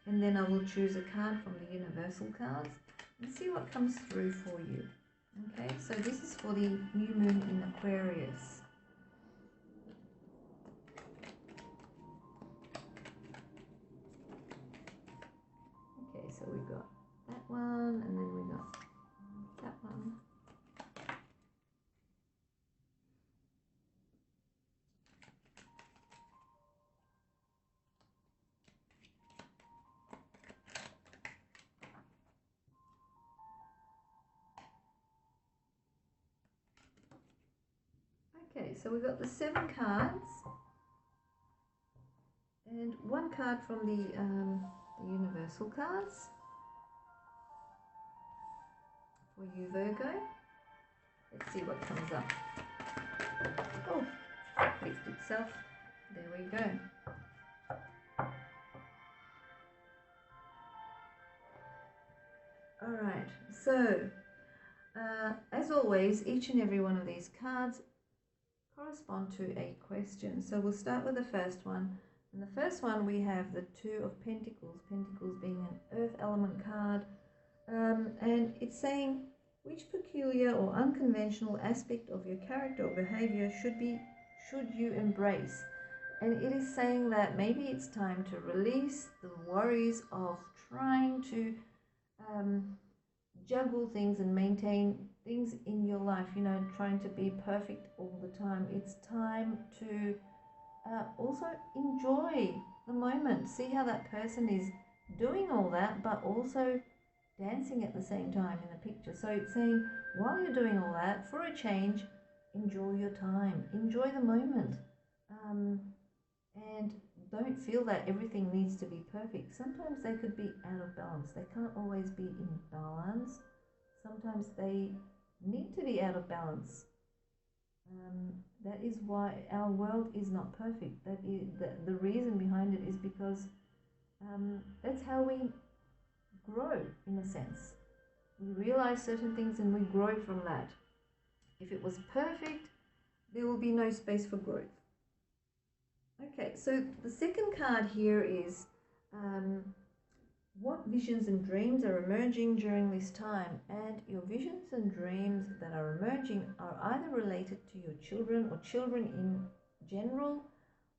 and then I will choose a card from the universal cards and see what comes through for you. Okay, so this is for the new moon in Aquarius. Okay, so we got that one, and then we got that one. Okay, so we've got the 7 cards and 1 card from the universal cards for you, Virgo. Let's see what comes up. Oh, fixed itself. There we go. All right, so as always, each and every one of these cards correspond to a question. So we'll start with the first one. And the first one, we have the 2 of Pentacles, Pentacles being an earth element card. And it's saying, which peculiar or unconventional aspect of your character or behavior should you embrace? And it is saying that maybe it's time to release the worries of trying to juggle things and maintain things in your life, you know, trying to be perfect all the time. It's time to also enjoy the moment. See how that person is doing all that, but also dancing at the same time in the picture. So it's saying, while you're doing all that, for a change, enjoy your time, enjoy the moment, and don't feel that everything needs to be perfect. Sometimes they could be out of balance. They can't always be in balance. Sometimes they need to be out of balance. That is why our world is not perfect. That is the reason behind it is because that's how we grow, in a sense. We realize certain things and we grow from that. If it was perfect, there will be no space for growth. Okay, so the second card here is what visions and dreams are emerging during this time. And your visions and dreams that are emerging are either related to your children or children in general,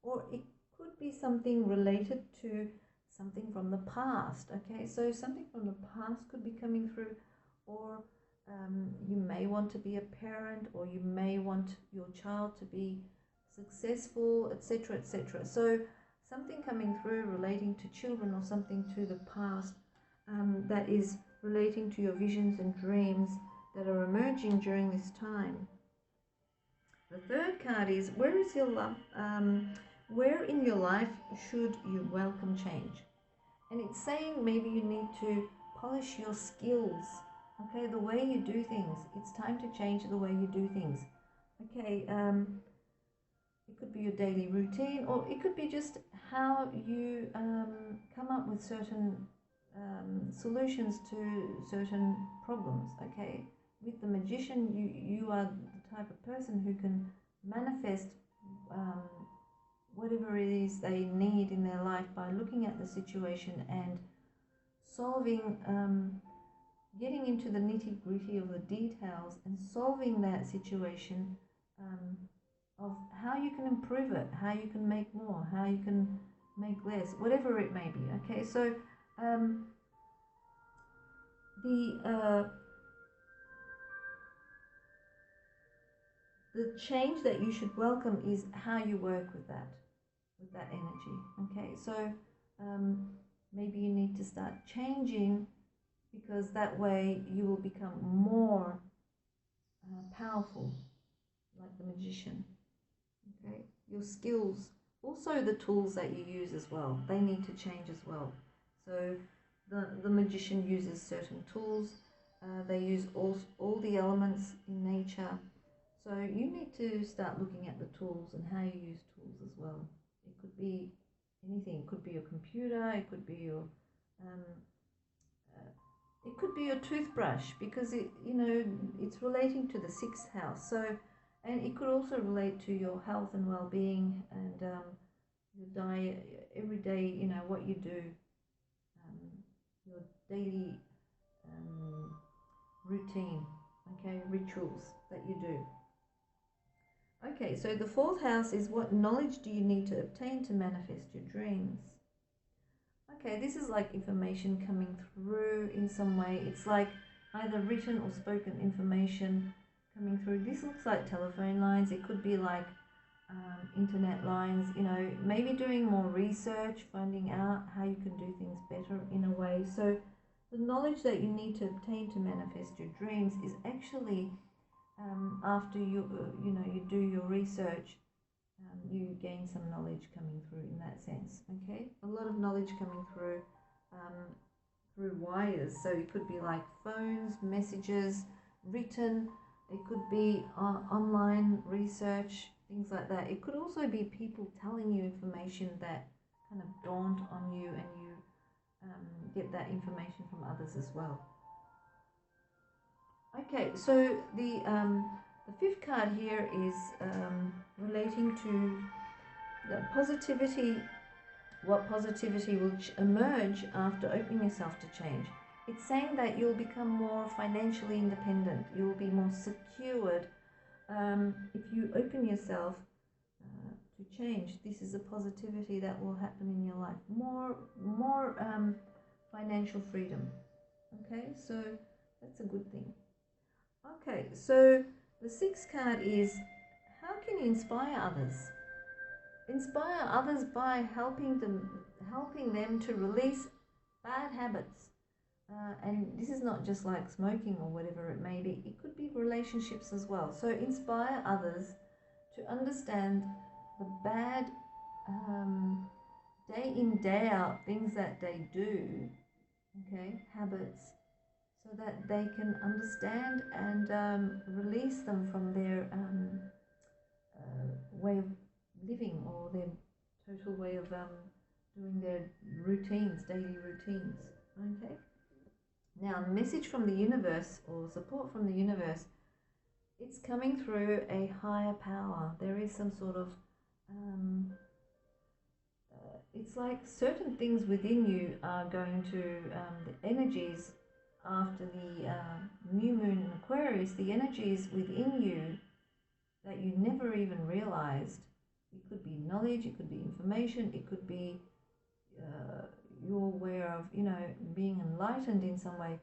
or it could be something related to something from the past. Okay, so something from the past could be coming through, or you may want to be a parent, or you may want your child to be successful, etc., etc. So something coming through relating to children or something to the past that is relating to your visions and dreams that are emerging during this time. The third card is, where is your love? Where in your life should you welcome change? And it's saying maybe you need to polish your skills. Okay, the way you do things. It's time to change the way you do things. Okay, it could be your daily routine, or it could be just how you come up with certain solutions to certain problems. Okay, with the Magician, you are the type of person who can manifest whatever it is they need in their life by looking at the situation and solving, getting into the nitty-gritty of the details and solving that situation, of how you can improve it, how you can make more, how you can make less, whatever it may be. Okay, so the change that you should welcome is how you work with that energy. Okay, so maybe you need to start changing, because that way you will become more powerful, like the Magician. Okay, your skills, also the tools that you use as well, they need to change as well. So the Magician uses certain tools, they use all the elements in nature. So you need to start looking at the tools and how you use tools as well. It could be anything. It could be your computer, it could be your toothbrush, because it's relating to the 6th house. So, and it could also relate to your health and well-being, and your diet, every day, what you do, your daily routine, okay, rituals that you do. Okay, so the 4th house is, what knowledge do you need to obtain to manifest your dreams? Okay, this is like information coming through in some way. It's like either written or spoken information coming through. This looks like telephone lines. It could be like internet lines, maybe doing more research, finding out how you can do things better in a way. So the knowledge that you need to obtain to manifest your dreams is actually after you do your research, you gain some knowledge coming through in that sense. Okay, a lot of knowledge coming through through wires. So it could be like phones, messages, written. It could be online research, things like that. It could also be people telling you information that kind of dawned on you, and you get that information from others as well. Okay, so the 5th card here is relating to the positivity, what positivity will emerge after opening yourself to change. It's saying that you'll become more financially independent, you'll be more secured if you open yourself to change. This is a positivity that will happen in your life. More financial freedom. Okay, so that's a good thing. Okay, so the 6th card is, how can you inspire others? Inspire others by helping them to release bad habits. And this is not just like smoking or whatever it may be. It could be relationships as well. So inspire others to understand the bad day in, day out things that they do, okay, habits, so that they can understand and release them from their way of living, or their total way of doing their routines, daily routines, okay? Now, message from the universe, or support from the universe, it's coming through a higher power. There is some sort of, it's like certain things within you are going to, the energies after the new moon in Aquarius, the energies within you that you never even realized. It could be knowledge, it could be information, it could be you're aware of, you know, being enlightened in some way,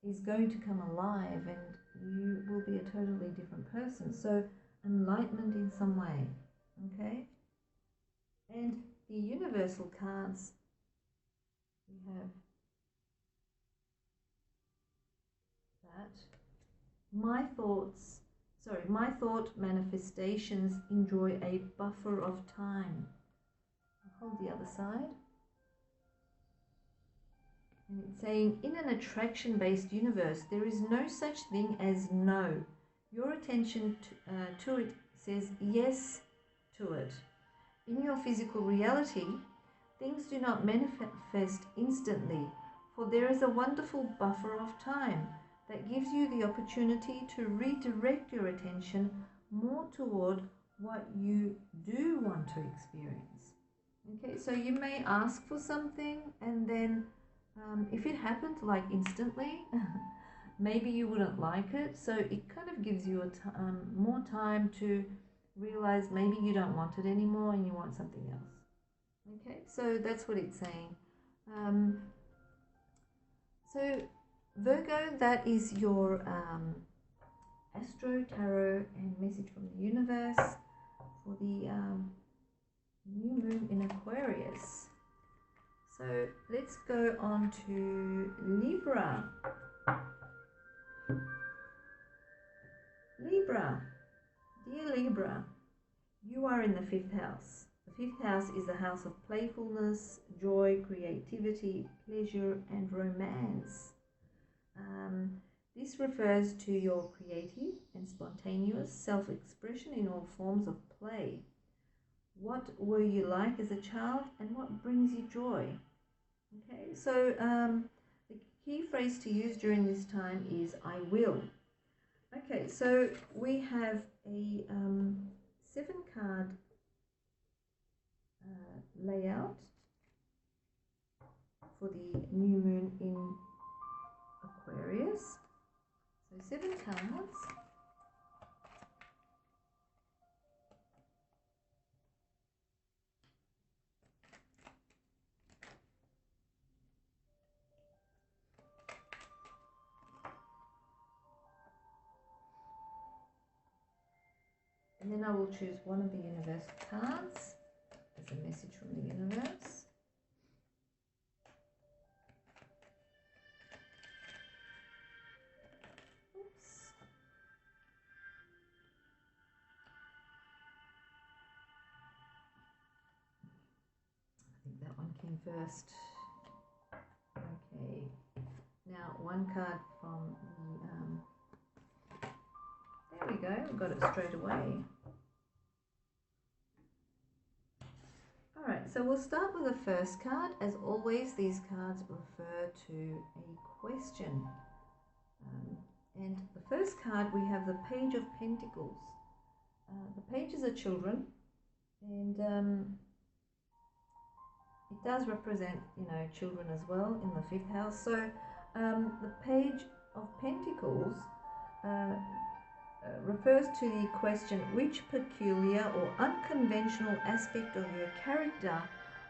is going to come alive, and you will be a totally different person. So enlightenment in some way, okay? And the universal cards, we have that. My thought manifestations enjoy a buffer of time. I'll hold the other side. And it's saying, in an attraction-based universe, there is no such thing as no. Your attention to it says yes to it. In your physical reality, things do not manifest instantly, for there is a wonderful buffer of time that gives you the opportunity to redirect your attention more toward what you do want to experience. Okay, so you may ask for something, and then if it happened like instantly, maybe you wouldn't like it. So it kind of gives you more time to realize maybe you don't want it anymore and you want something else. Okay, so that's what it's saying. So Virgo, that is your astro, tarot, and message from the universe for the new moon in Aquarius. So let's go on to Libra. Libra, dear Libra, you are in the 5th house. The 5th house is the house of playfulness, joy, creativity, pleasure, and romance. This refers to your creative and spontaneous self-expression in all forms of play. What were you like as a child, and what brings you joy? Okay, so the key phrase to use during this time is I will. Okay, so we have a 7-card layout for the new moon in Aquarius. So 7 cards. And then I will choose one of the universal cards as a message from the universe. Oops. I think that one came first. Okay. Now one card from the there we go, we got it straight away. Alright, so we'll start with the first card. As always, these cards refer to a question. And the first card, we have the Page of Pentacles. The pages are children, and it does represent, you know, children as well in the 5th house. So the Page of Pentacles refers to the question, which peculiar or unconventional aspect of your character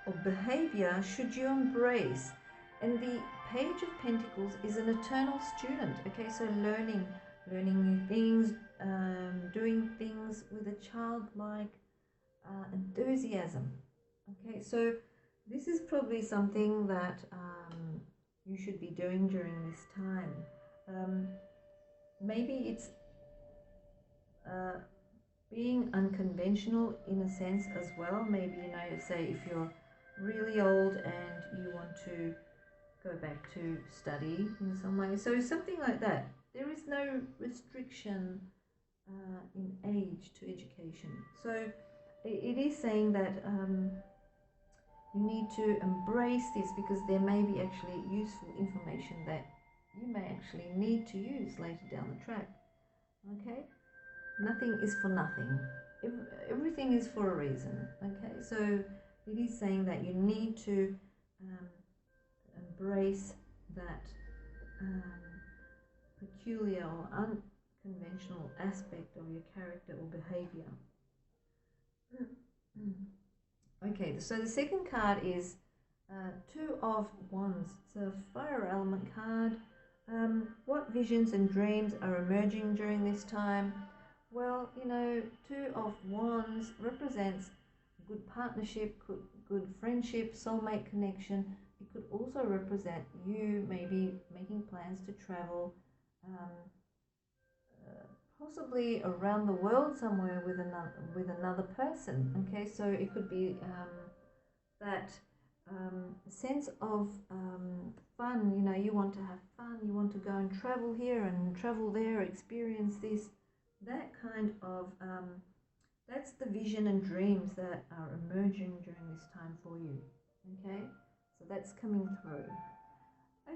or behavior should you embrace? And the Page of Pentacles is an eternal student. Okay, so learning new things, doing things with a childlike enthusiasm. Okay, so this is probably something that you should be doing during this time. Maybe it's being unconventional in a sense as well. Maybe, you know, say if you're really old and you want to go back to study in some way. So something like that. There is no restriction in age to education. So it is saying that you need to embrace this, because there may be actually useful information that you may actually need to use later down the track. Okay? Nothing is for nothing. Everything is for a reason. Okay? So it is saying that you need to embrace that peculiar or unconventional aspect of your character or behavior. Okay, so the second card is Two of Wands. It's a fire element card. What visions and dreams are emerging during this time? Well, you know, Two of Wands represents good partnership, good friendship, soulmate connection. It could also represent you maybe making plans to travel, possibly around the world somewhere with another person. Okay, so it could be that sense of fun. You know, you want to have fun, you want to go and travel here and travel there, experience this, that kind of that's the vision and dreams that are emerging during this time for you. Okay, so that's coming through.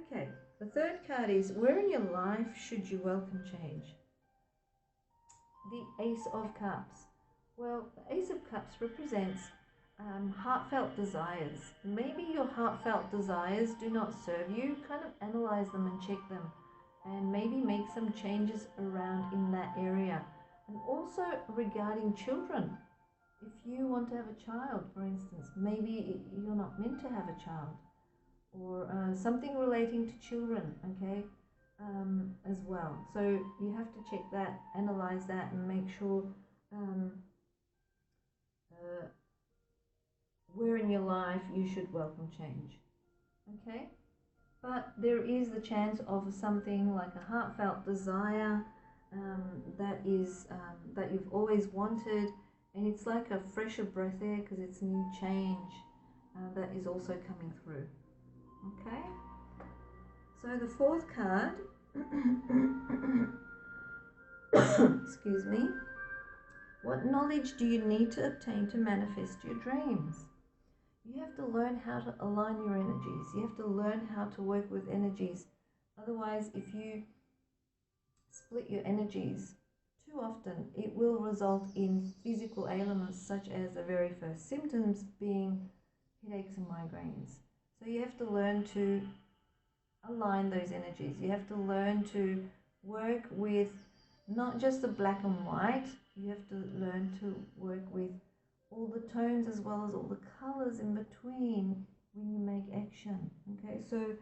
Okay, the third card is, where in your life should you welcome change? The Ace of Cups. Well, the Ace of Cups represents heartfelt desires. Maybe your heartfelt desires do not serve you. Kind of analyze them and check them, and maybe make some changes around in that area. And also regarding children, if you want to have a child, for instance, maybe you're not meant to have a child, or something relating to children, okay, as well. So you have to check that, analyze that, and make sure where in your life you should welcome change, okay? But there is the chance of something like a heartfelt desire that you've always wanted, and it's like a fresher breath air, because it's new change that is also coming through. Okay, so the fourth card excuse me, what knowledge do you need to obtain to manifest your dreams? You have to learn how to align your energies. You have to learn how to work with energies. Otherwise, if you split your energies too often, it will result in physical ailments, such as the very first symptoms being headaches and migraines. So you have to learn to align those energies. You have to learn to work with not just the black and white. You have to learn to work with all the tones as well as all the colors in between when you make action. Okay, so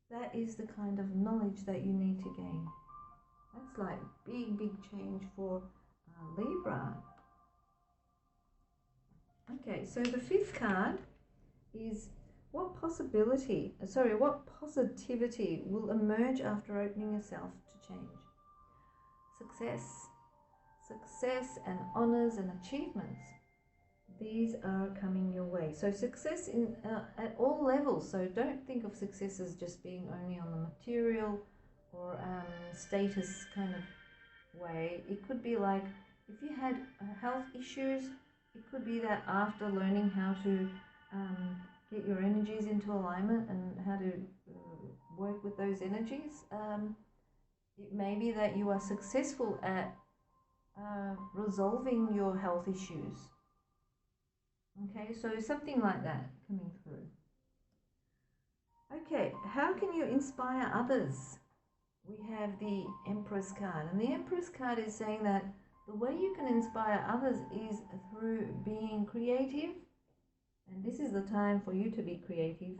that is the kind of knowledge that you need to gain. That's like big change for Libra. Okay, so the fifth card is, what positivity will emerge after opening yourself to change? Success and honors and achievements. These are coming your way. So success in at all levels. So don't think of success as just being only on the material or status kind of way. It could be like, if you had health issues, it could be that after learning how to get your energies into alignment and how to work with those energies, it may be that you are successful at resolving your health issues. Okay, so something like that coming through. Okay, how can you inspire others? We have the Empress card, and the Empress card is saying that the way you can inspire others is through being creative, and this is the time for you to be creative,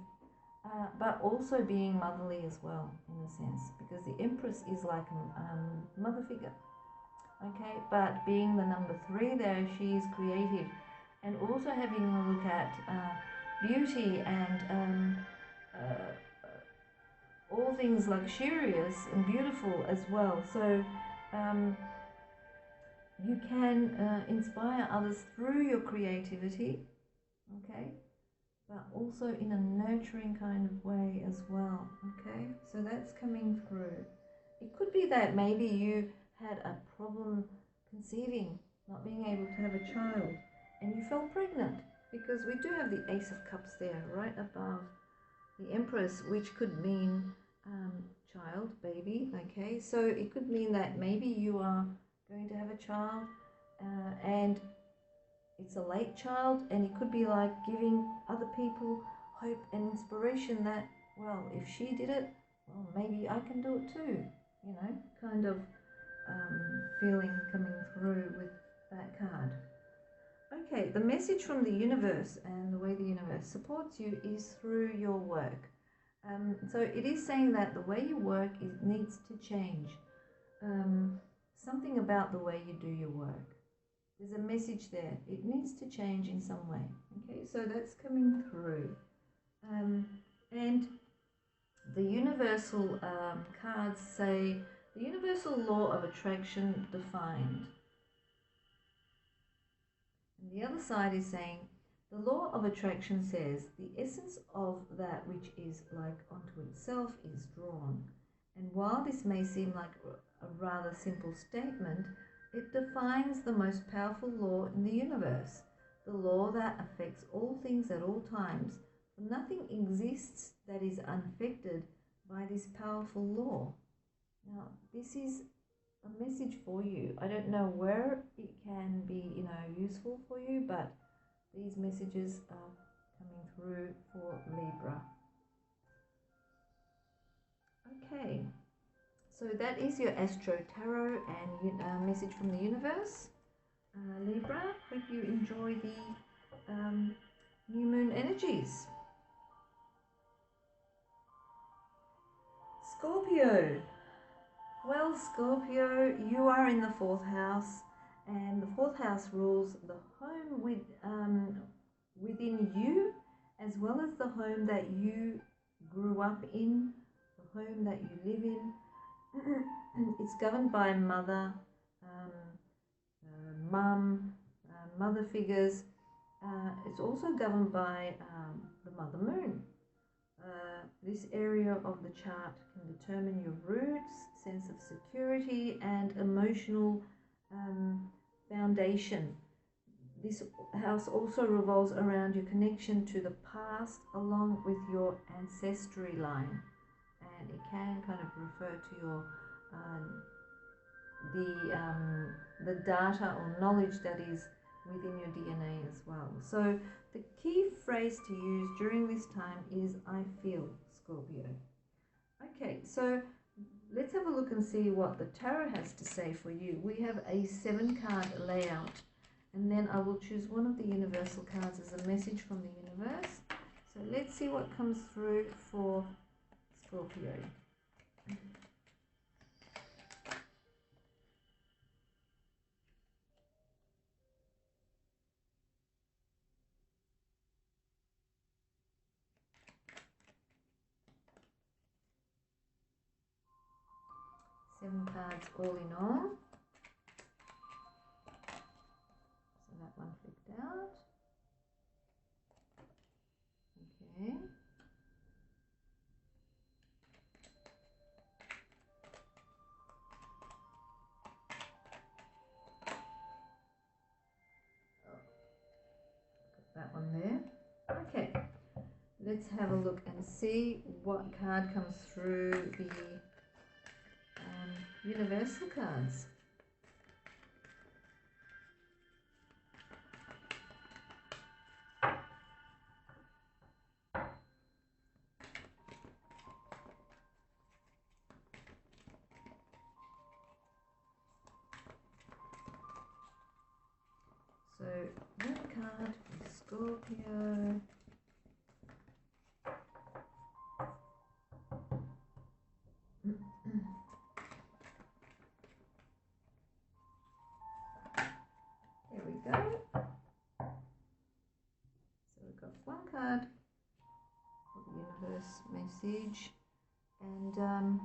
but also being motherly as well, in a sense, because the Empress is like a mother figure. okay? But being the number 3 there, she is creative. And also having a look at beauty and all things luxurious and beautiful as well. So you can inspire others through your creativity, okay? But also in a nurturing kind of way as well, okay? So that's coming through. It could be that maybe you had a problem conceiving, not being able to have a child, and you fell pregnant, because we do have the Ace of Cups there, right above the Empress, which could mean child, baby, okay? So it could mean that maybe you are going to have a child and it's a late child, and it could be like giving other people hope and inspiration that, well, if she did it, well, maybe I can do it too, you know, kind of feeling coming through with that card. Okay, the message from the universe and the way the universe supports you is through your work. So it is saying that the way you work needs to change. Something about the way you do your work. There's a message there. It needs to change in some way. Okay, so that's coming through. And the universal cards say, the universal law of attraction defined. And the other side is saying, the law of attraction says, the essence of that which is like unto itself is drawn. And while this may seem like a rather simple statement, it defines the most powerful law in the universe, the law that affects all things at all times. For nothing exists that is unaffected by this powerful law. Now, this is a message for you. I don't know where it can be, you know, useful for you, but these messages are coming through for Libra. Okay. So that is your Astro Tarot and message from the universe. Libra, hope you enjoy the new moon energies. Scorpio. Well, Scorpio, you are in the 4th house, and the 4th house rules the home within you, as well as the home that you grew up in, the home that you live in. It's governed by mother, mum, mother figures. It's also governed by the mother moon. This area of the chart can determine your roots, sense of security, and emotional foundation. This house also revolves around your connection to the past along with your ancestry line. And it can kind of refer to your the data or knowledge that is within your DNA as well. So the key phrase to use during this time is I feel, Scorpio. Okay, so let's have a look and see what the tarot has to say for you. We have a 7-card layout, and then I will choose one of the universal cards as a message from the universe. So let's see what comes through for Scorpio. Seven cards all in all. So that one flipped out. Okay. That one there. Okay, let's have a look and see what card comes through the universal cards. So one card for Scorpio. message, and move them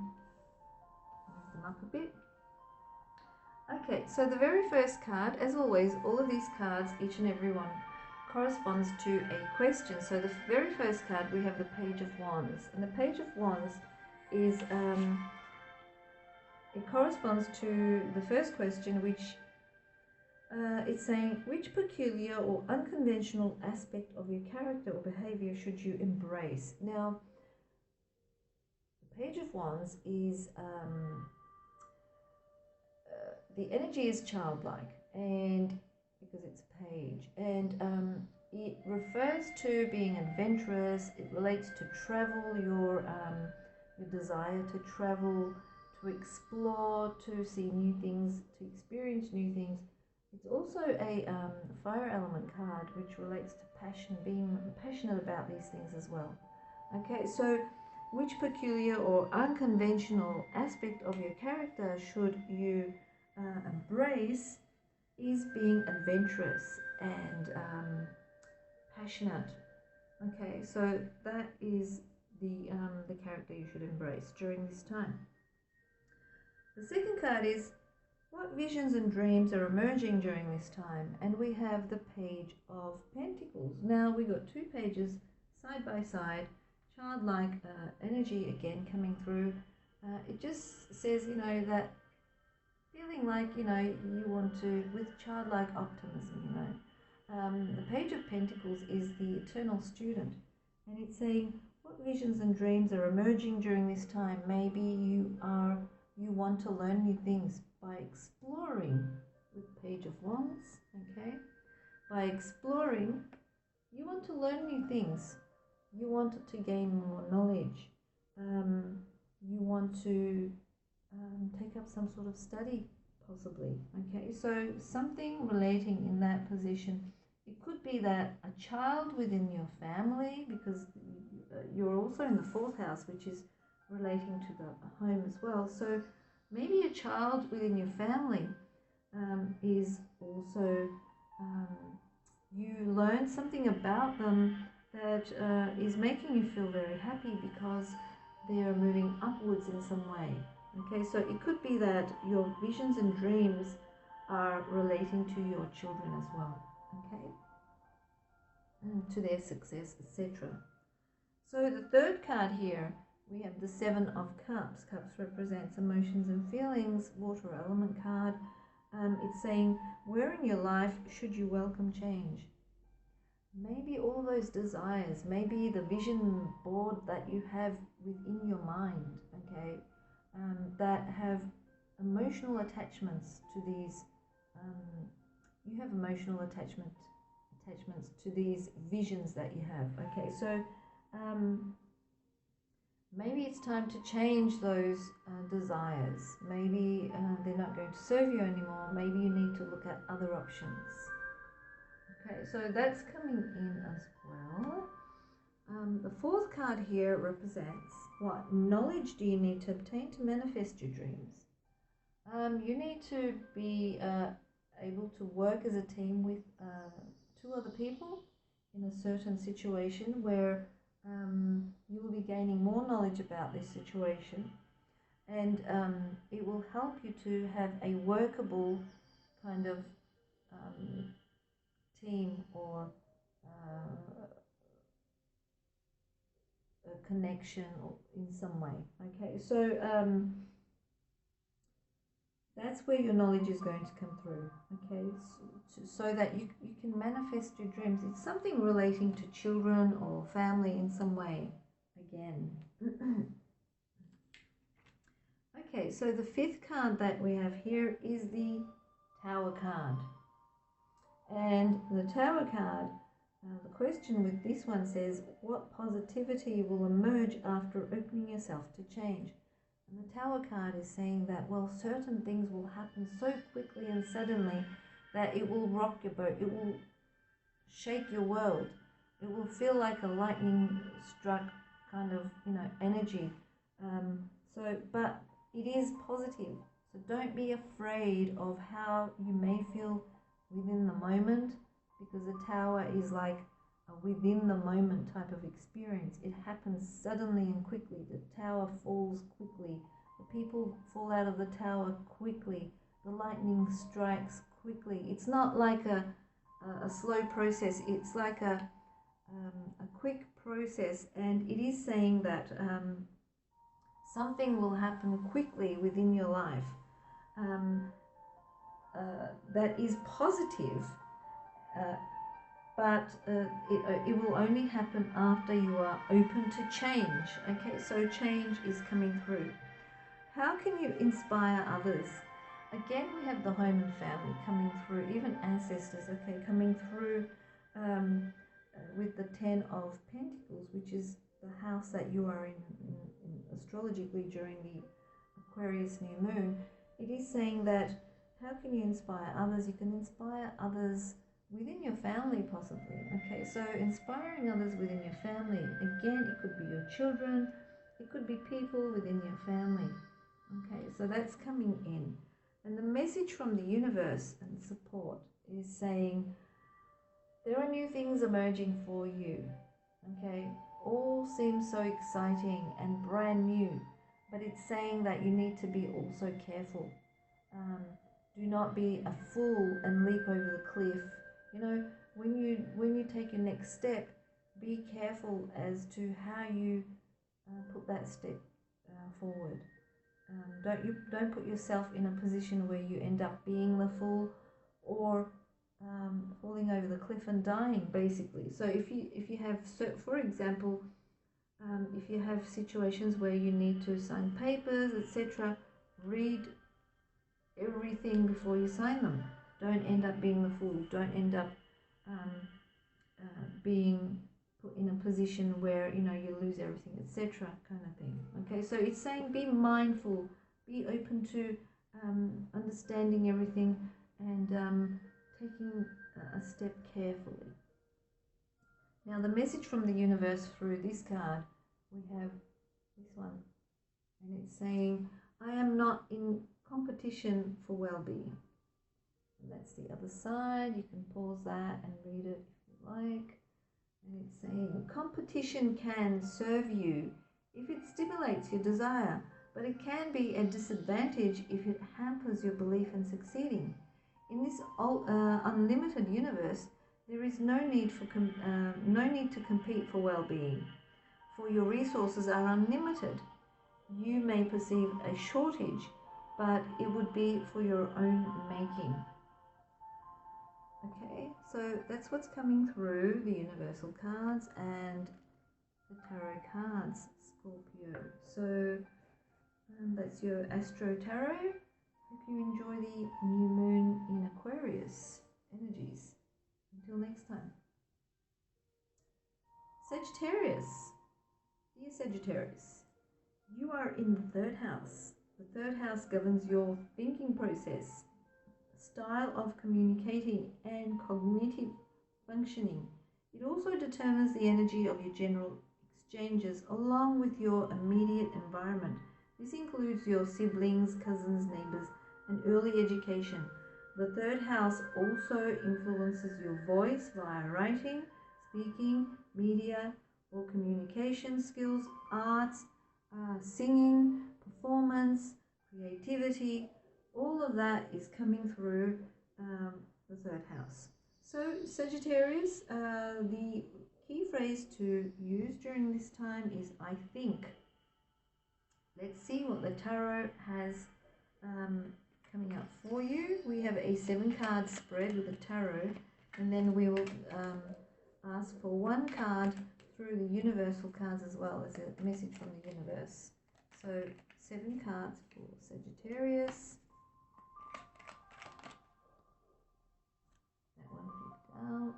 up a bit. Okay, so the very first card, as always, all of these cards, each and every one, corresponds to a question. So the very first card, we have the Page of Wands, and the Page of Wands is it corresponds to the first question, which it's saying, which peculiar or unconventional aspect of your character or behavior should you embrace? Now, the Page of Wands is the energy is childlike, and because it's a page, and it refers to being adventurous. It relates to travel, your desire to travel, to explore, to see new things, to experience new things. It's also a fire element card, which relates to passion, being passionate about these things as well. Okay, so which peculiar or unconventional aspect of your character should you embrace is being adventurous and passionate. Okay, so that is the character you should embrace during this time. The second card is, what visions and dreams are emerging during this time? And we have the Page of Pentacles. Now we got two pages side by side, childlike energy again coming through. It just says, you know, that feeling like, you know, you want to, with childlike optimism, you know. The Page of Pentacles is the eternal student, and it's saying, what visions and dreams are emerging during this time? Maybe you want to learn new things by exploring, with Page of Wands, okay? By exploring, you want to learn new things. You want to gain more knowledge. You want to take up some sort of study, possibly. Okay, so something relating in that position. It could be that a child within your family, because you're also in the fourth house, which is relating to the home as well. So maybe a child within your family is also, you learn something about them that is making you feel very happy because they are moving upwards in some way. Okay, so it could be that your visions and dreams are relating to your children as well, okay, and to their success, etc. So the third card here, we have the Seven of Cups. Cups represents emotions and feelings, water element card. It's saying, where in your life should you welcome change? Maybe all those desires, maybe the vision board that you have within your mind, okay, that have emotional attachments to these, you have emotional attachments to these visions that you have, okay, so maybe it's time to change those desires. Maybe they're not going to serve you anymore. Maybe you need to look at other options. Okay, so that's coming in as well. The fourth card here represents, what knowledge do you need to obtain to manifest your dreams? You need to be able to work as a team with two other people in a certain situation where you will be gaining more knowledge about this situation, and it will help you to have a workable kind of team or a connection or in some way. Okay, so that's where your knowledge is going to come through, okay, so that you can manifest your dreams. It's something relating to children or family in some way, again. Okay, so the fifth card that we have here is the Tower card. And the Tower card, the question with this one says, what positivity will emerge after opening yourself to change? And the Tower card is saying that, well, certain things will happen so quickly and suddenly that it will rock your boat, it will shake your world, it will feel like a lightning struck kind of, you know, energy. But it is positive, so don't be afraid of how you may feel within the moment, because the Tower is like within the moment type of experience. It happens suddenly and quickly. The tower falls quickly. The people fall out of the tower quickly. The lightning strikes quickly. It's not like a slow process. It's like a quick process, and it is saying that something will happen quickly within your life that is positive, but it will only happen after you are open to change. Okay, so change is coming through. How can you inspire others? Again, we have the home and family coming through, even ancestors, okay, coming through with the Ten of Pentacles, which is the house that you are in astrologically during the Aquarius New Moon. It is saying that how can you inspire others? You can inspire others within your family possibly. Okay, so inspiring others within your family. Again, it could be your children. It could be people within your family. Okay, so that's coming in. And the message from the universe and support is saying there are new things emerging for you. Okay, all seems so exciting and brand new, but it's saying that you need to be also careful. Do not be a fool and leap over the cliff. You know, when you take your next step, be careful as to how you put that step forward. Don't put yourself in a position where you end up being the fool or falling over the cliff and dying, basically. So if you have, so for example, if you have situations where you need to sign papers, etc., read everything before you sign them. Don't end up being the fool. Don't end up being put in a position where you lose everything, etc., kind of thing. Okay, so it's saying be mindful, be open to understanding everything and taking a step carefully. Now the message from the universe through this card, we have this one, and it's saying I am not in competition for well-being. And that's the other side. You can pause that and read it if you like. And it's saying competition can serve you if it stimulates your desire, but it can be a disadvantage if it hampers your belief in succeeding. In this unlimited universe, there is no need to compete for well-being, for your resources are unlimited. You may perceive a shortage, but it would be for your own making. Okay, so that's what's coming through the universal cards and the tarot cards, Scorpio. So that's your Astro Tarot. Hope you enjoy the new moon in Aquarius energies. Until next time. Sagittarius. Dear Sagittarius, you are in the third house. The third house governs your thinking process, style of communicating and cognitive functioning. It also determines the energy of your general exchanges along with your immediate environment. This includes your siblings, cousins, neighbors, and early education. The third house also influences your voice via writing, speaking, media, or communication skills, arts, singing, performance, creativity. All of that is coming through the third house. So Sagittarius, the key phrase to use during this time is I think. Let's see what the tarot has coming up for you. We have a 7-card spread with the tarot, and then we will ask for one card through the universal cards as well as a message from the universe. So 7 cards for Sagittarius. That one picked out.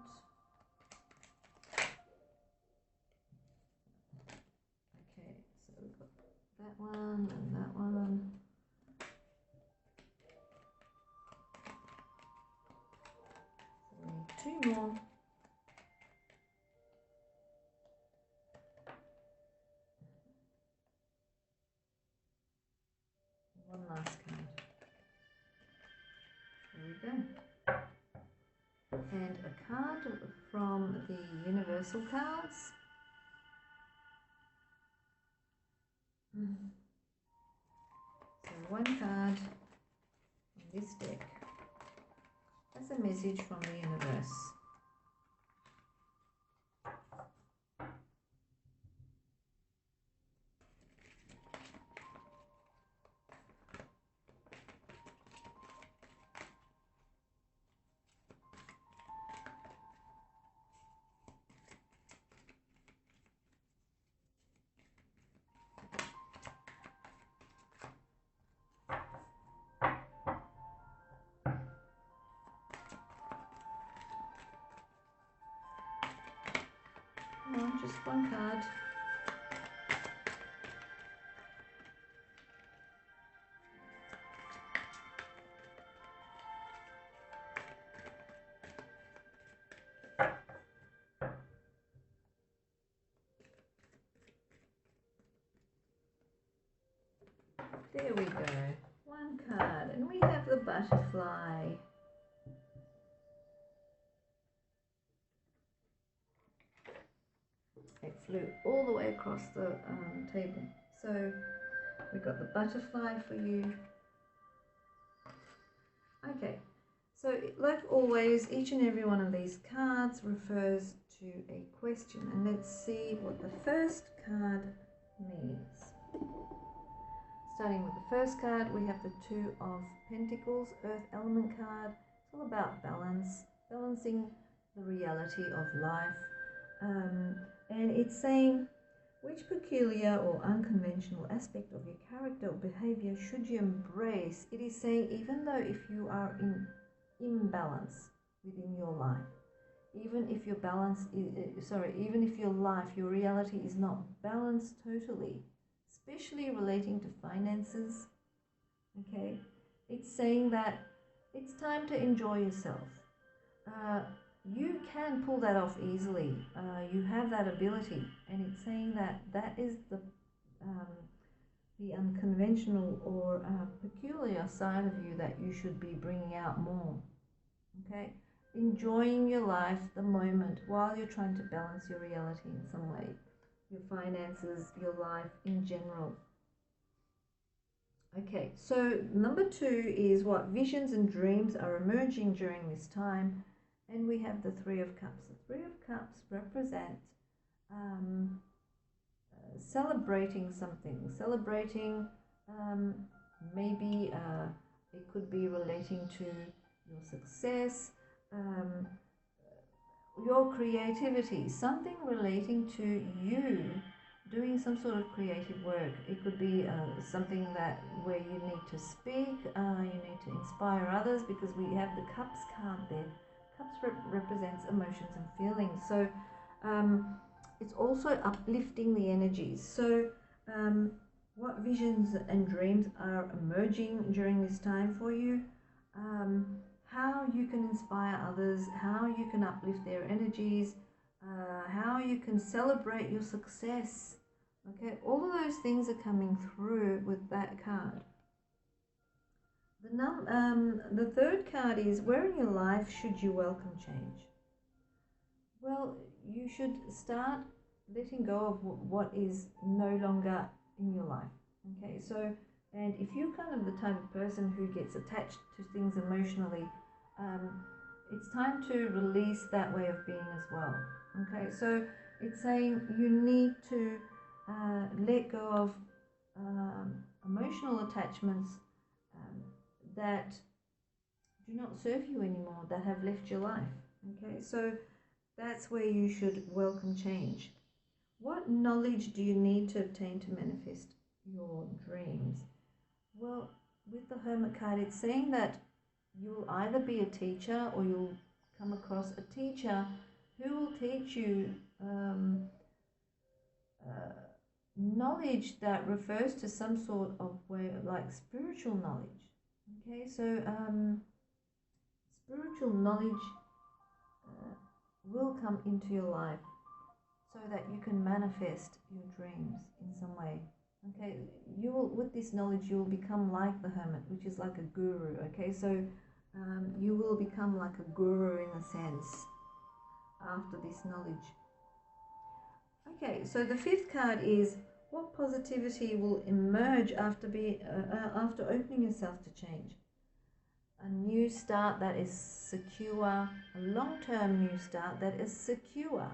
Okay, so we've got that one and that one. So we need 2 more. One last card. There we go. And a card from the universal cards. So one card from this deck. That's a message from the universe. Just one card. There we go. One card. And we have the butterfly. It flew all the way across the table. So we've got the butterfly for you. Okay, so like always, each and every one of these cards refers to a question. And let's see what the first card means. Starting with the first card, we have the Two of Pentacles, Earth Element card. It's all about balance, balancing the reality of life. And it's saying, which peculiar or unconventional aspect of your character or behavior should you embrace? It is saying, even though if you are in imbalance within your life, even if your balance is, even if your life, your reality is not balanced totally, especially relating to finances, okay, it's saying that it's time to enjoy yourself. You can pull that off easily. You have that ability, and it's saying that that is the unconventional or peculiar side of you that you should be bringing out more. Okay, enjoying your life, the moment, while you're trying to balance your reality in some way, your finances, your life in general. Okay, so number 2 is what visions and dreams are emerging during this time. And we have the Three of Cups. The Three of Cups represent celebrating something. Celebrating, maybe it could be relating to your success, your creativity, something relating to you doing some sort of creative work. It could be something that where you need to speak, you need to inspire others, because we have the Cups card there. Cups represents emotions and feelings, so it's also uplifting the energies. So what visions and dreams are emerging during this time for you, how you can inspire others, how you can uplift their energies, how you can celebrate your success. Okay, all of those things are coming through with that card. The third card is, where in your life should you welcome change? Well, you should start letting go of what is no longer in your life. Okay, so, and if you're kind of the type of person who gets attached to things emotionally, it's time to release that way of being as well. Okay, so it's saying you need to let go of emotional attachments that do not serve you anymore, that have left your life. Okay, so that's where you should welcome change. What knowledge do you need to obtain to manifest your dreams? Well, with the Hermit card, it's saying that you'll either be a teacher or you'll come across a teacher who will teach you knowledge that refers to some sort of way, like spiritual knowledge. Okay, so spiritual knowledge will come into your life so that you can manifest your dreams in some way. Okay, you will, with this knowledge, you will become like the Hermit, which is like a guru. Okay, so you will become like a guru in a sense. after this knowledge. Okay, so the fifth card is what positivity will emerge after opening yourself to change. A new start that is secure, a long-term new start that is secure,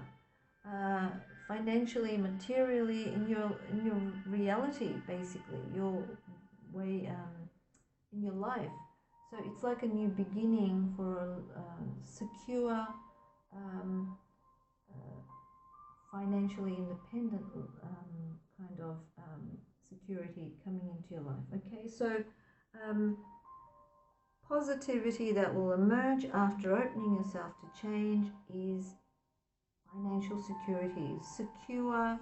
financially, materially, in your reality, basically, your way in your life. So it's like a new beginning for a secure, financially independent kind of security coming into your life. Okay, so positivity that will emerge after opening yourself to change is financial security, secure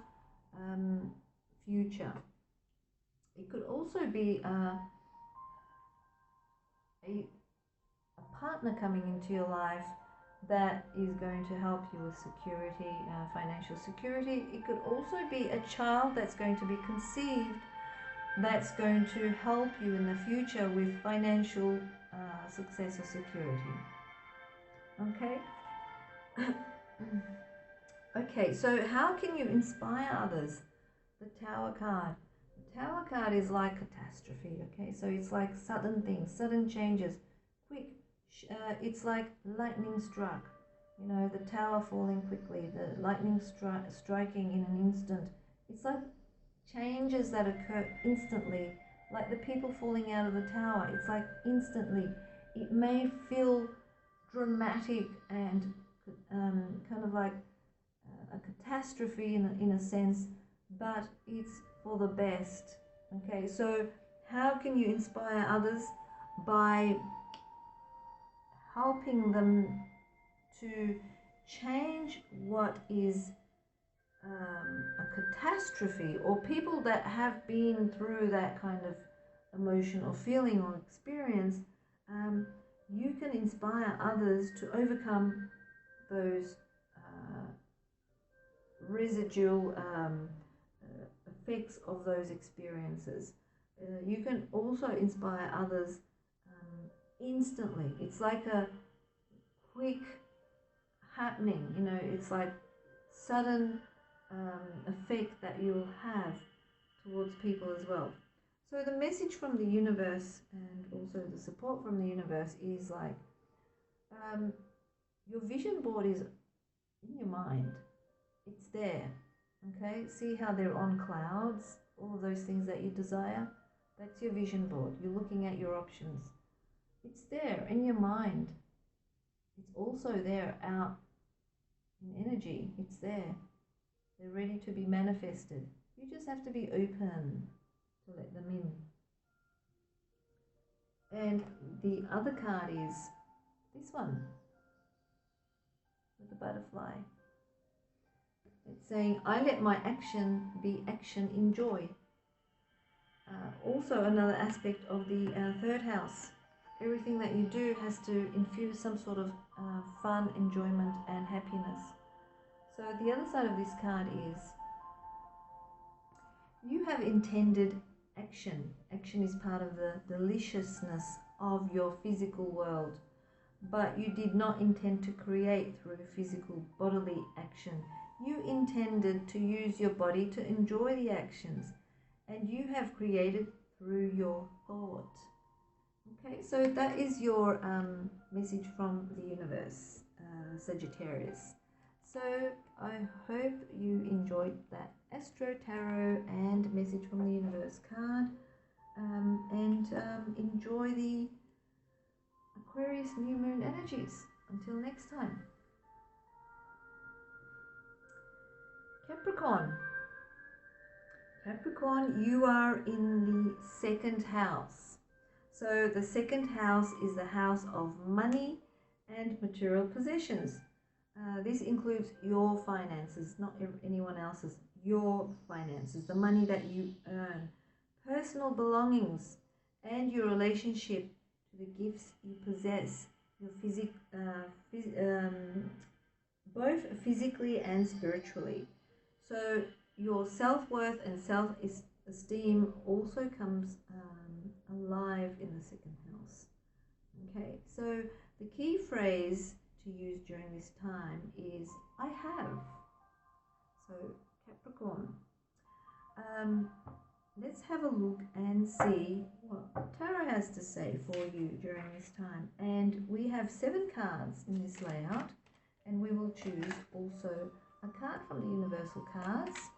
future. It could also be a partner coming into your life that is going to help you with security, financial security. It could also be a child that's going to be conceived that's going to help you in the future with financial success or security. Okay? Okay, so how can you inspire others? The Tower card. The Tower card is like catastrophe, okay? So it's like sudden things, sudden changes, quick. It's like lightning struck. You know, the tower falling quickly, the lightning striking in an instant. It's like changes that occur instantly, like the people falling out of the tower. It's like instantly. It may feel dramatic and kind of like a catastrophe in a sense, but it's for the best. Okay, so how can you inspire others? By helping them to change what is a catastrophe, or people that have been through that kind of emotion or feeling or experience. You can inspire others to overcome those residual effects of those experiences. You can also inspire others instantly. It's like a quick happening, you know, it's like sudden effect that you'll have towards people as well. So the message from the universe and also the support from the universe is like your vision board is in your mind. It's there. Okay, see how they're on clouds, all of those things that you desire. That's your vision board. You're looking at your options. It's there in your mind. It's also there out in energy. It's there. They're ready to be manifested. You just have to be open to let them in. And the other card is this one with the butterfly. It's saying, I let my action be action in joy. Also another aspect of the third house. Everything that you do has to infuse some sort of fun, enjoyment and happiness. So the other side of this card is you have intended action. Action is part of the deliciousness of your physical world, but you did not intend to create through physical bodily action. You intended to use your body to enjoy the actions, and you have created through your thought. Okay, so that is your message from the universe, Sagittarius. So I hope you enjoyed that Astro Tarot and message from the universe card, and enjoy the Aquarius New Moon energies. Until next time. Capricorn. Capricorn, you are in the second house. So the second house is the house of money and material possessions. This includes your finances, not anyone else's. Your finances, the money that you earn, personal belongings, and your relationship to the gifts you possess. Your both physically and spiritually. So your self-worth and self-esteem also comes alive in the second house. Okay, so the key phrase to use during this time is I have. So Capricorn, let's have a look and see what Tarot has to say for you during this time. And we have 7 cards in this layout, and we will choose also a card from the Universal cards,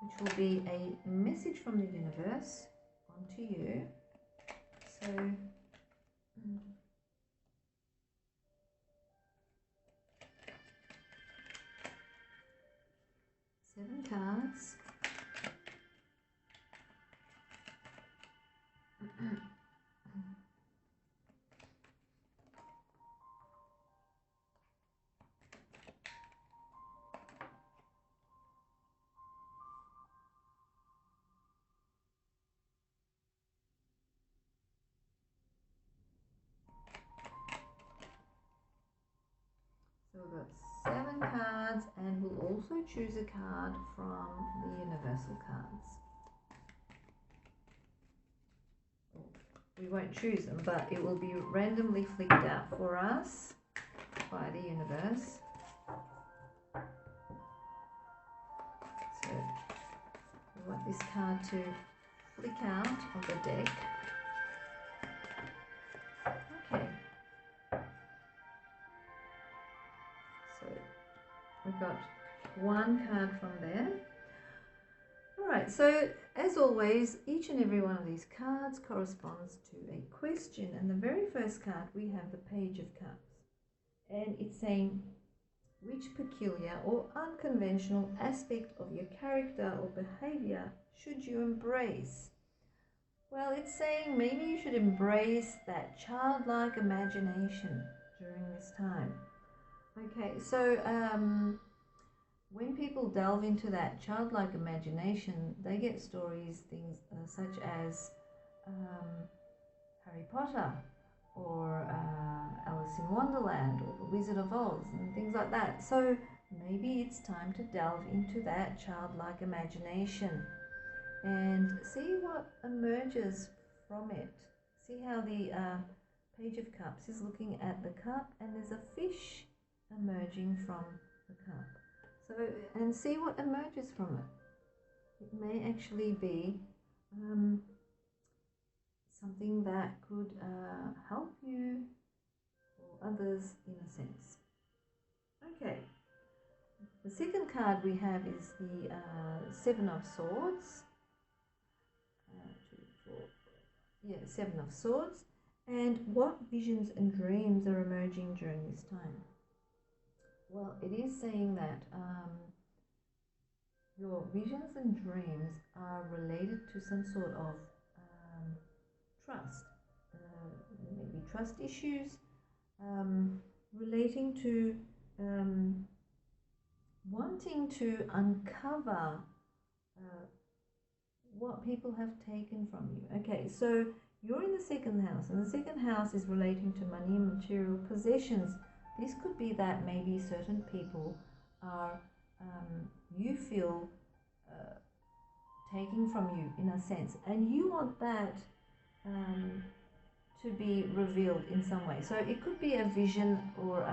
which will be a message from the universe onto you. So seven cards. So we've got 7 cards, and we'll also choose a card from the Universal cards. We won't choose them, but it will be randomly flicked out for us by the universe. So we want this card to flick out of the deck. Okay. So we've got 1 card from there. Alright, so as always, each and every one of these cards corresponds to a question, and the very first card we have the Page of Cups, and it's saying, which peculiar or unconventional aspect of your character or behavior should you embrace? Well, it's saying maybe you should embrace that childlike imagination during this time. Okay, so when people delve into that childlike imagination, they get stories, things such as Harry Potter or Alice in Wonderland or The Wizard of Oz and things like that. So maybe it's time to delve into that childlike imagination and see what emerges from it. See how the Page of Cups is looking at the cup, and there's a fish emerging from the cup. So, and see what emerges from it. It may actually be something that could help you or others in a sense. Okay, the second card we have is the 7 of Swords. 7 of Swords. And what visions and dreams are emerging during this time? Well, it is saying that your visions and dreams are related to some sort of trust, maybe trust issues, relating to wanting to uncover what people have taken from you. Okay, so you're in the 2nd house, and the 2nd house is relating to money and material possessions. This could be that maybe certain people are, you feel, taking from you in a sense, and you want that to be revealed in some way. So it could be a vision, or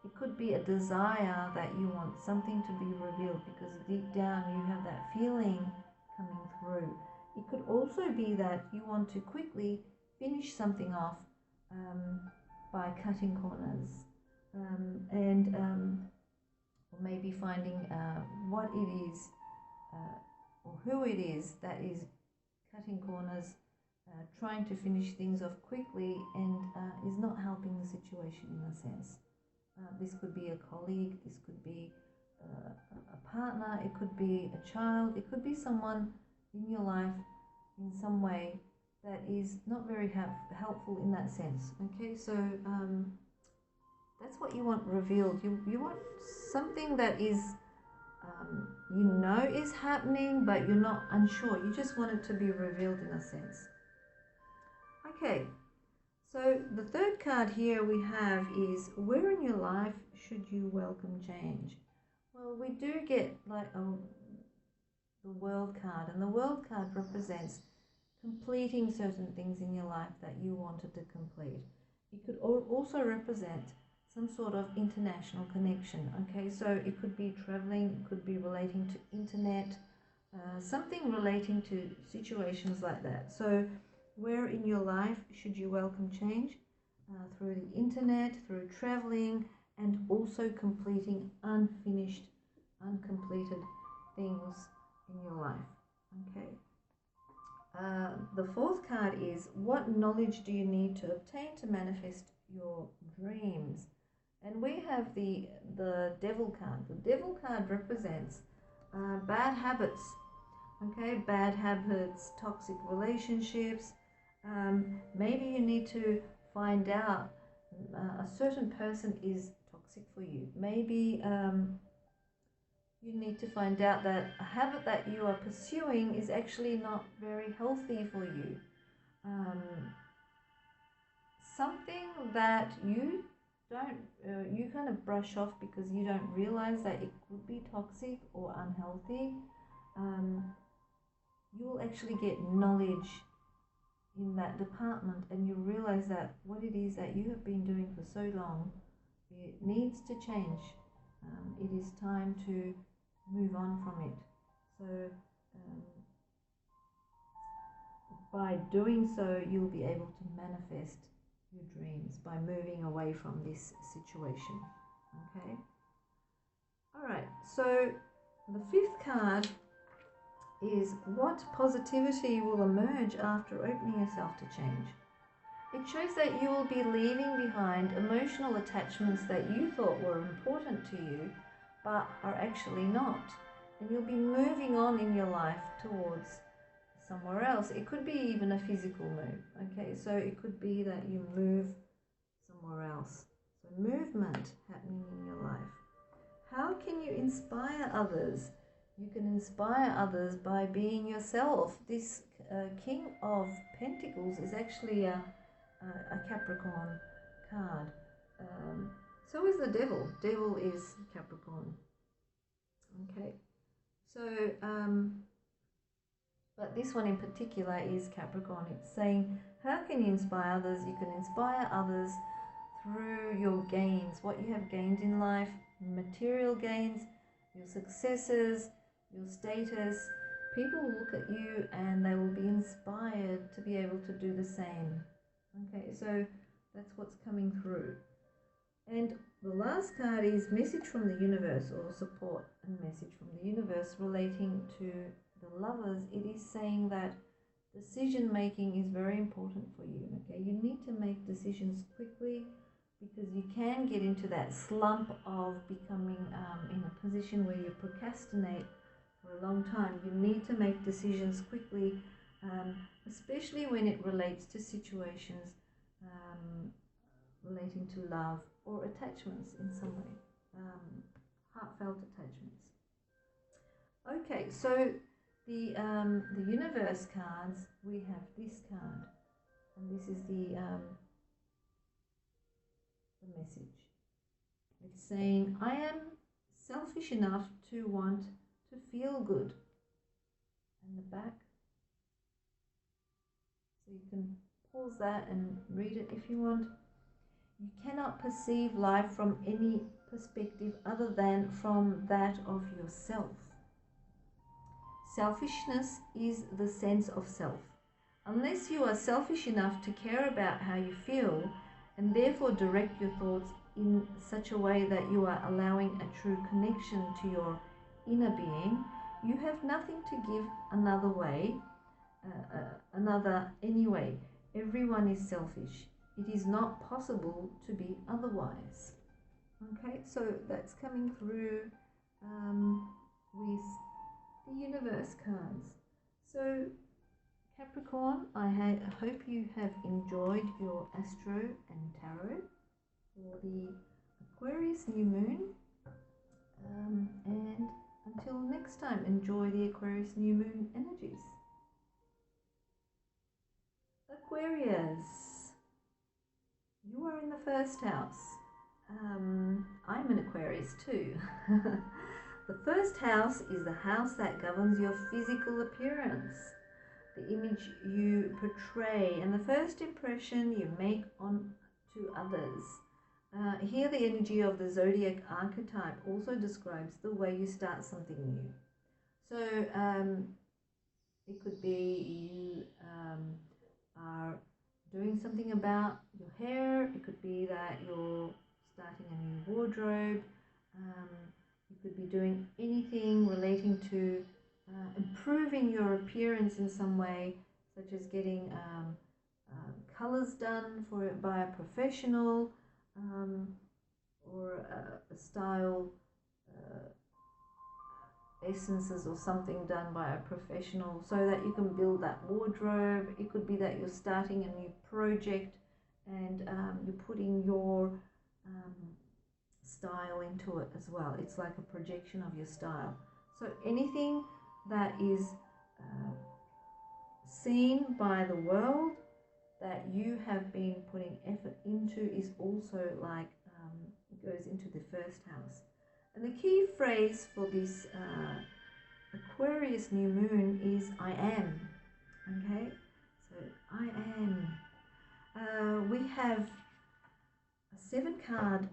it could be a desire that you want something to be revealed because deep down you have that feeling coming through. It could also be that you want to quickly finish something off by cutting corners. Or maybe finding what it is or who it is that is cutting corners, trying to finish things off quickly, and is not helping the situation in a sense. This could be a colleague, this could be a partner, it could be a child, it could be someone in your life in some way that is not very helpful in that sense. Okay, so that's what you want revealed. You want something that is, you know is happening, but you're not unsure. You just want it to be revealed in a sense. Okay, so the 3rd card here we have is, where in your life should you welcome change? Well, we do get like the World card, and the World card represents completing certain things in your life that you wanted to complete. it could also represent some sort of international connection. Okay, so it could be traveling, it could be relating to internet, something relating to situations like that. So where in your life should you welcome change? Through the internet, through traveling, and also completing unfinished, uncompleted things in your life. Okay. The fourth card is, what knowledge do you need to obtain to manifest your dreams? And we have the Devil card. The Devil card represents bad habits. Okay, bad habits, toxic relationships. Maybe you need to find out a certain person is toxic for you. Maybe you need to find out that a habit that you are pursuing is actually not very healthy for you. Something that you don't, you kind of brush off because you don't realize that it could be toxic or unhealthy. You will actually get knowledge in that department, and you realize that what it is that you have been doing for so long, it needs to change. It is time to move on from it. So by doing so, you'll be able to manifest your dreams by moving away from this situation. Okay. All right, so the fifth card is, what positivity will emerge after opening yourself to change? It shows that you will be leaving behind emotional attachments that you thought were important to you but are actually not, and you'll be moving on in your life towards somewhere else. It could be even a physical move. Okay, so it could be that you move somewhere else. So movement happening in your life. How can you inspire others? You can inspire others by being yourself. This King of Pentacles is actually a Capricorn card. So is the Devil. Devil is Capricorn. Okay. So, but this one in particular is Capricorn. It's saying, how can you inspire others? You can inspire others through your gains, what you have gained in life, material gains, your successes, your status. People will look at you and they will be inspired to be able to do the same. Okay, so that's what's coming through. And the last card is message from the universe, or support and message from the universe relating to the lovers. It is saying that decision making is very important for you. Okay, you need to make decisions quickly, because you can get into that slump of becoming in a position where you procrastinate for a long time. You need to make decisions quickly, especially when it relates to situations relating to love or attachments in some way, heartfelt attachments. Okay, so the universe cards, we have this card, and this is the message. It's saying, I am selfish enough to want to feel good. And the back. So you can pause that and read it if you want. You cannot perceive life from any perspective other than from that of yourself. Selfishness is the sense of self. Unless you are selfish enough to care about how you feel, and therefore direct your thoughts in such a way that you are allowing a true connection to your inner being, you have nothing to give anyway. Everyone is selfish. It is not possible to be otherwise. Okay, so that's coming through with the universe cards. So Capricorn, I hope you have enjoyed your Astro and Tarot for the Aquarius New Moon. And until next time, enjoy the Aquarius New Moon energies. Aquarius, you are in the first house. I'm an Aquarius too. The first house is the house that governs your physical appearance, the image you portray, and the first impression you make on to others. Here the energy of the Zodiac archetype also describes the way you start something new. So it could be you are doing something about your hair. It could be that you're starting a new wardrobe. You could be doing anything relating to improving your appearance in some way, such as getting colors done by a professional, or a style essences or something done by a professional so that you can build that wardrobe. It could be that you're starting a new project and you're putting your style into it as well. It's like a projection of your style. So anything that is seen by the world that you have been putting effort into is also like goes into the first house. And the key phrase for this Aquarius new moon is I am. Okay, so I am. We have a 7-card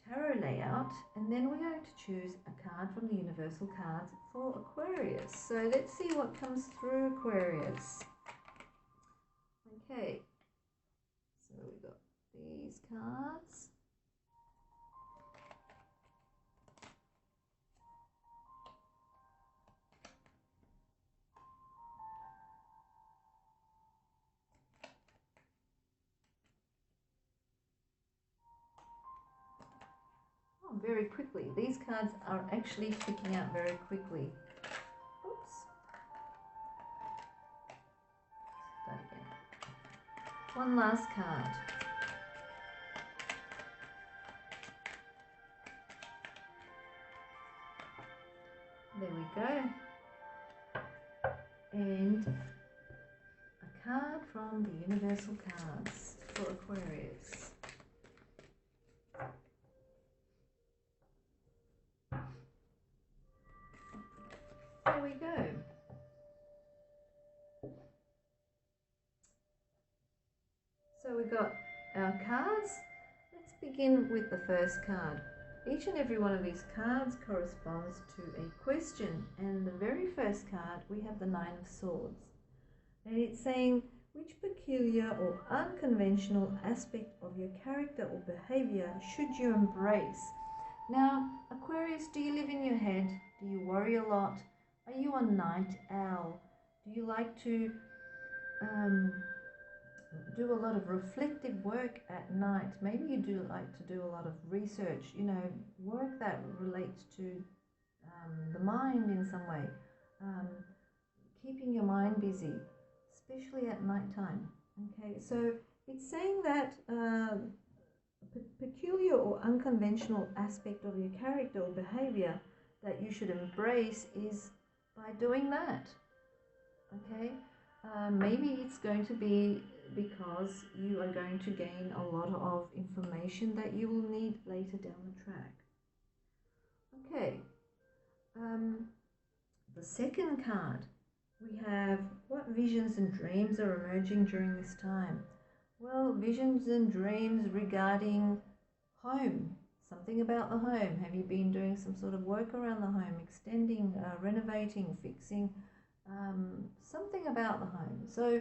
tarot layout, and then we're going to choose a card from the universal cards for Aquarius. So let's see what comes through Aquarius. Okay, so we've got these cards. Very quickly. These cards are actually picking out very quickly. Oops. Start again. One last card. There we go. And a card from the universal cards for Aquarius. There we go. So we've got our cards. Let's begin with the first card. Each and every one of these cards corresponds to a question, and the very first card we have the 9 of Swords, and it's saying which peculiar or unconventional aspect of your character or behavior should you embrace. Now, Aquarius, do you live in your head? Do you worry a lot? Are you a night owl? Do you like to do a lot of reflective work at night? Maybe you do like to do a lot of research, you know, work that relates to the mind in some way, keeping your mind busy, especially at night time. Okay, so it's saying that a peculiar or unconventional aspect of your character or behavior that you should embrace is by doing that. Okay, maybe it's going to be because you are going to gain a lot of information that you will need later down the track. Okay, the second card, we have what visions and dreams are emerging during this time. Well, visions and dreams regarding home. Something about the home. Have you been doing some sort of work around the home, extending, renovating, fixing, something about the home? So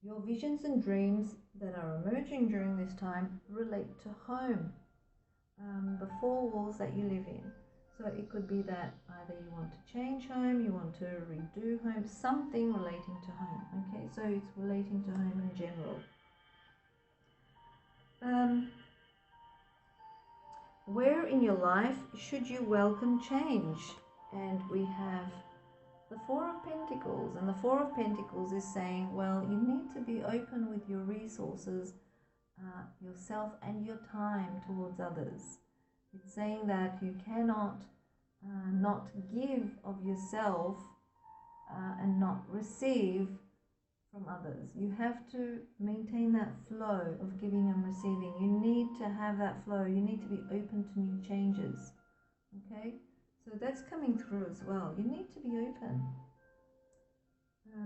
your visions and dreams that are emerging during this time relate to home, the 4 walls that you live in. So it could be that either you want to change home, you want to redo home, something relating to home. Okay, so it's relating to home in general. Where in your life should you welcome change? And we have the 4 of Pentacles, and the 4 of Pentacles is saying, well, you need to be open with your resources, yourself and your time towards others. It's saying that you cannot not give of yourself and not receive from others. You have to maintain that flow of giving and receiving. You need to have that flow. You need to be open to new changes. Okay, so that's coming through as well. You need to be open.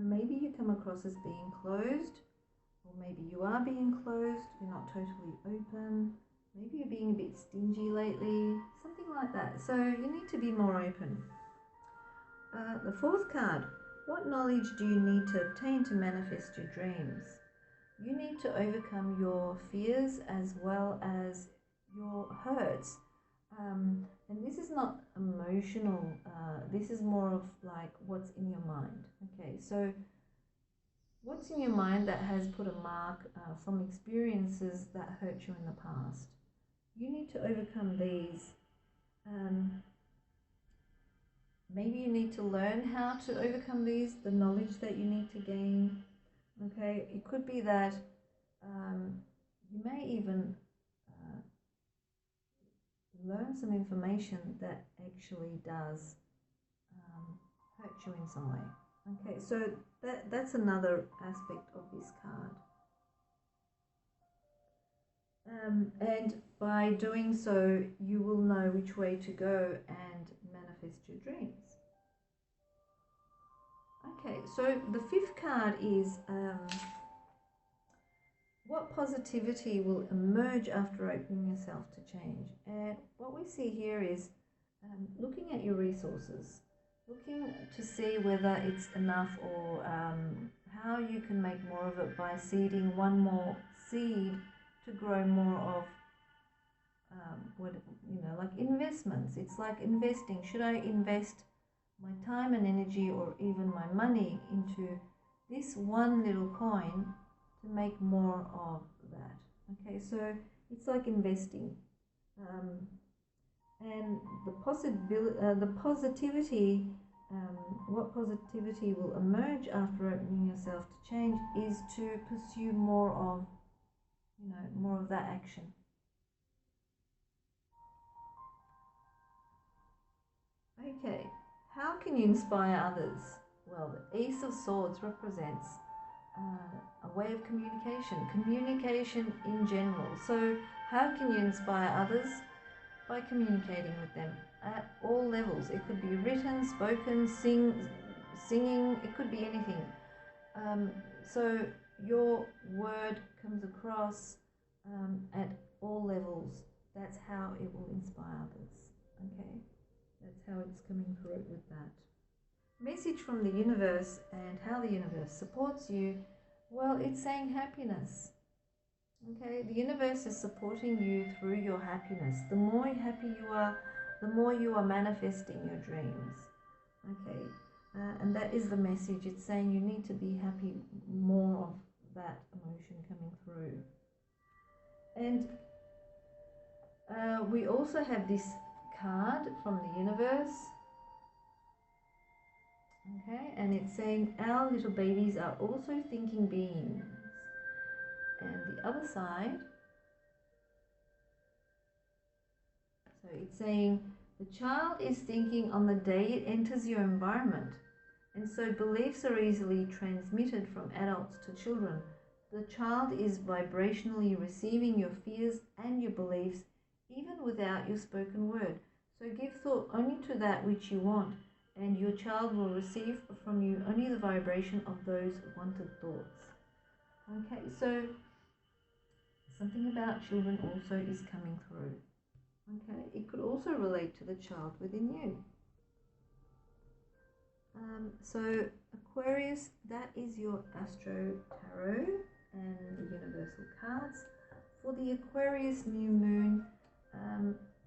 Maybe you come across as being closed, Or maybe you are being closed, you're not totally open. Maybe you're being a bit stingy lately, something like that. So you need to be more open. The fourth card, what knowledge do you need to obtain to manifest your dreams? You need to overcome your fears as well as your hurts. And this is not emotional, this is more of like what's in your mind. Okay, so what's in your mind that has put a mark from experiences that hurt you in the past? You need to overcome these. Maybe you need to learn how to overcome these, the knowledge that you need to gain. Okay, it could be that you may even learn some information that actually does hurt you in some way. Okay, so that's another aspect of this card. And by doing so, you will know which way to go and manifest your dreams. Okay, so the fifth card is what positivity will emerge after opening yourself to change. And what we see here is looking at your resources, looking to see whether it's enough or how you can make more of it by seeding one more seed to grow more of like investments. It's like investing. Should I invest my time and energy or even my money into this one little coin to make more of that? Okay, so it's like investing. And the positivity, what positivity will emerge after opening yourself to change is to pursue more of that action. Okay, how can you inspire others? Well, the Ace of Swords represents a way of communication in general. So how can you inspire others? By communicating with them at all levels. It could be written, spoken, singing, it could be anything. So your word comes across at all levels. That's how it will inspire others. Okay, that's how it's coming through with that. Message from the universe and how the universe supports you. Well, it's saying happiness. Okay, the universe is supporting you through your happiness. The more happy you are, the more you are manifesting your dreams. Okay, and that is the message. It's saying you need to be happy, more of that emotion coming through. And we also have this card from the universe. Okay, and it's saying our little babies are also thinking beings. And the other side, so it's saying the child is thinking on the day it enters your environment, and so beliefs are easily transmitted from adults to children. The child is vibrationally receiving your fears and your beliefs even without your spoken word. So give thought only to that which you want, and your child will receive from you only the vibration of those wanted thoughts. Okay, so something about children also is coming through. Okay, it could also relate to the child within you. So Aquarius, that is your Astro Tarot and the Universal cards. For the Aquarius New Moon,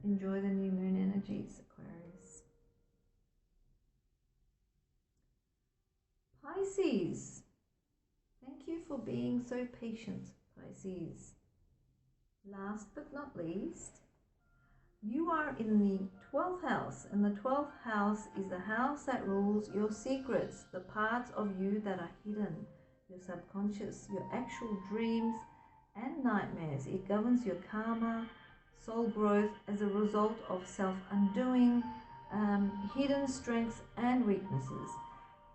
enjoy the new moon energies, Aquarius. Pisces, thank you for being so patient, Pisces. Last but not least, you are in the 12th house, and the 12th house is the house that rules your secrets, the parts of you that are hidden, your subconscious, your actual dreams and nightmares. It governs your karma, soul growth as a result of self-undoing, hidden strengths and weaknesses.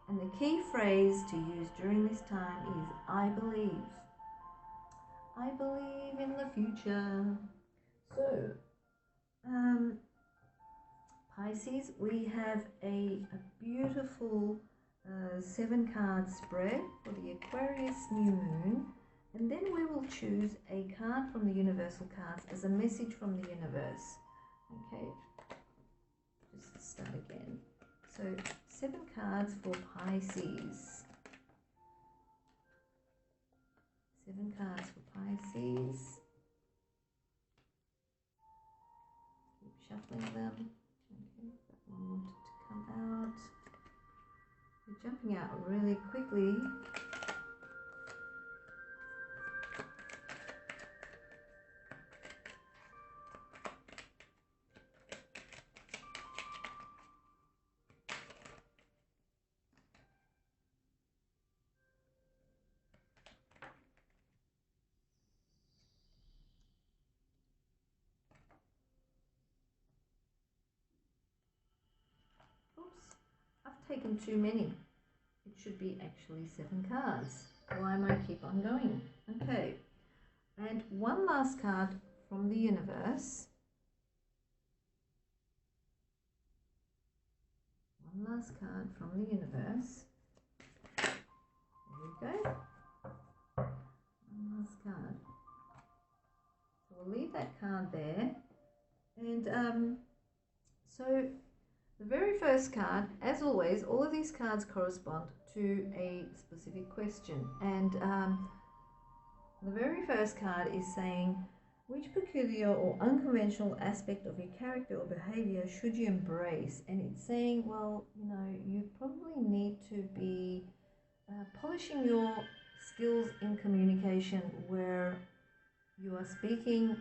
And the key phrase to use during this time is, I believe. I believe in the future. So, Pisces, we have a beautiful 7-card spread for the Aquarius New Moon, And then we will choose a card from the universal cards as a message from the universe. Okay, just start again. So 7 cards for Pisces. 7 cards for Pisces. Keep shuffling them. Okay, that one wanted to come out. They're jumping out really quickly. Oops, I've taken too many. It should be actually 7 cards. Why am I keep on going? Okay, and one last card from the universe. One last card from the universe. There we go. One last card. So we'll leave that card there. And so the very first card, as always, all of these cards correspond to a specific question. And the very first card is saying, which peculiar or unconventional aspect of your character or behavior should you embrace? And it's saying, well, you know, you probably need to be polishing your skills in communication where you are speaking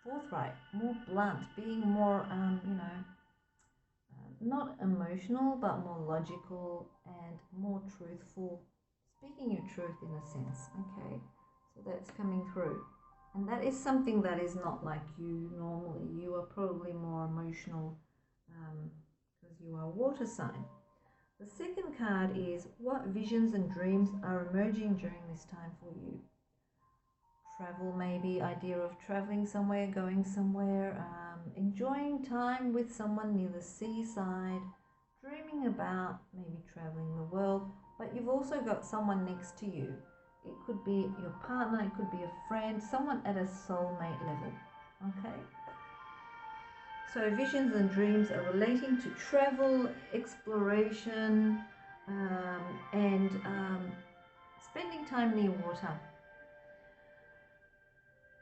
forthright, more blunt, being more, you know, not emotional, but more logical and more truthful, speaking your truth in a sense. Okay, so that's coming through. And that is something that is not like you normally. You are probably more emotional because you are a water sign. The second card is, what visions and dreams are emerging during this time for you? Travel, maybe, idea of traveling somewhere, going somewhere, enjoying time with someone near the seaside, dreaming about maybe traveling the world, but you've also got someone next to you. It could be your partner, it could be a friend, someone at a soulmate level, okay? So visions and dreams are relating to travel, exploration, and spending time near water.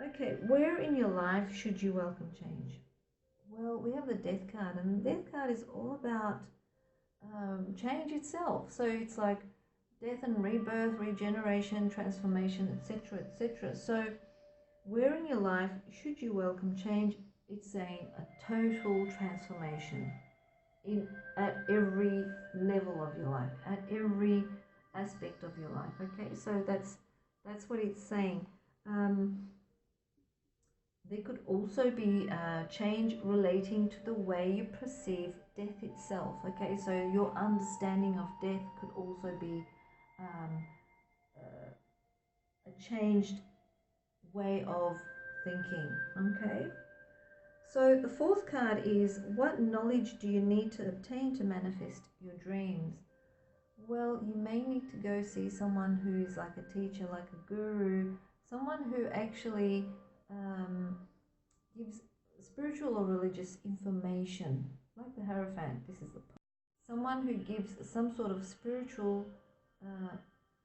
Okay, where in your life should you welcome change? Well, we have the Death card, and the Death card is all about change itself. So it's like death and rebirth, regeneration, transformation, etc., etc. So where in your life should you welcome change? It's saying a total transformation at every level of your life, at every aspect of your life. Okay, so that's what it's saying. There could also be change relating to the way you perceive death itself. Okay, so your understanding of death could also be a changed way of thinking. Okay, so the fourth card is, what knowledge do you need to obtain to manifest your dreams? Well, you may need to go see someone who is like a teacher, like a guru, someone who actually gives spiritual or religious information, like the Hierophant. This is someone who gives some sort of spiritual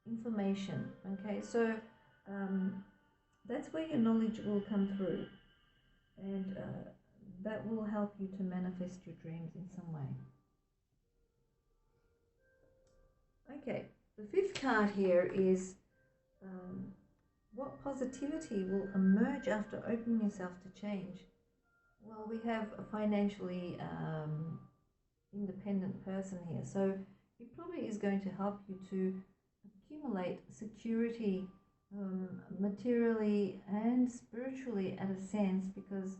information. Okay, so that's where your knowledge will come through, and that will help you to manifest your dreams in some way. Okay, the fifth card here is what positivity will emerge after opening yourself to change? Well, we have a financially independent person here, so it probably is going to help you to accumulate security materially and spiritually at a sense, because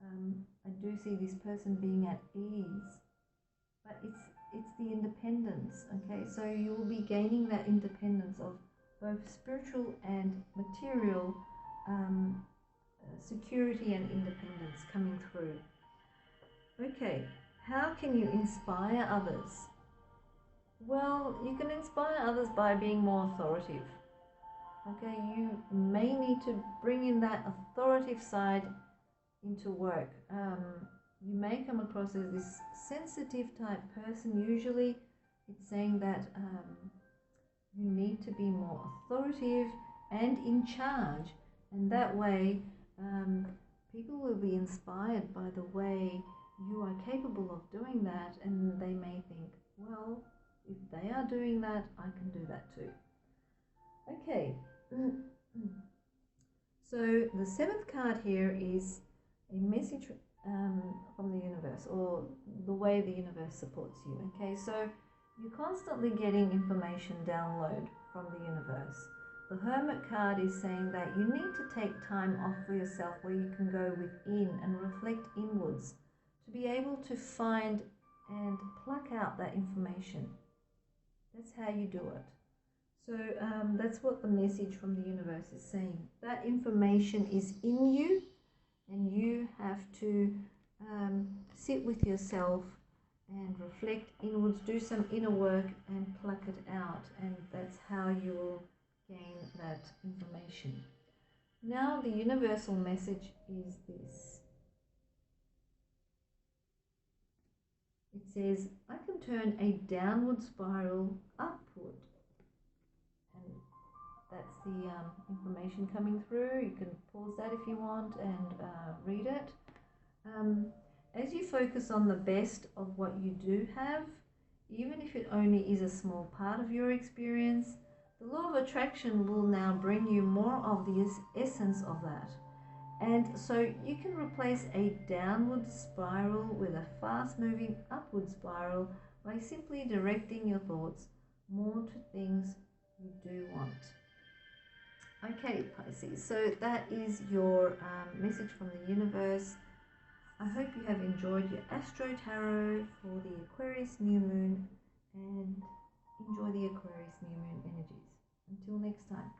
I do see this person being at ease, but it's the independence. Okay, so you will be gaining that independence of both spiritual and material security and independence coming through. Okay, how can you inspire others? Well, you can inspire others by being more authoritative. Okay, you may need to bring in that authoritative side into work. You may come across as this sensitive type person. Usually it's saying that you need to be more authoritative and in charge, and that way people will be inspired by the way you are capable of doing that, and they may think, well, if they are doing that, I can do that too. Okay, so the seventh card here is a message from the universe, or the way the universe supports you. Okay, so you're constantly getting information download from the universe. The Hermit card is saying that you need to take time off for yourself where you can go within and reflect inwards to be able to find and pluck out that information. That's how you do it. So that's what the message from the universe is saying. That information is in you, and you have to sit with yourself and reflect inwards, do some inner work and pluck it out, and that's how you will gain that information. Now the universal message is this. It says, I can turn a downward spiral upward. And that's the information coming through. You can pause that if you want and read it. As you focus on the best of what you do have, even if it only is a small part of your experience, the law of attraction will now bring you more of the essence of that. And so you can replace a downward spiral with a fast-moving upward spiral by simply directing your thoughts more to things you do want. Okay, Pisces, so that is your message from the universe. I hope you have enjoyed your Astro Tarot for the Aquarius New Moon, and enjoy the Aquarius New Moon energies. Until next time.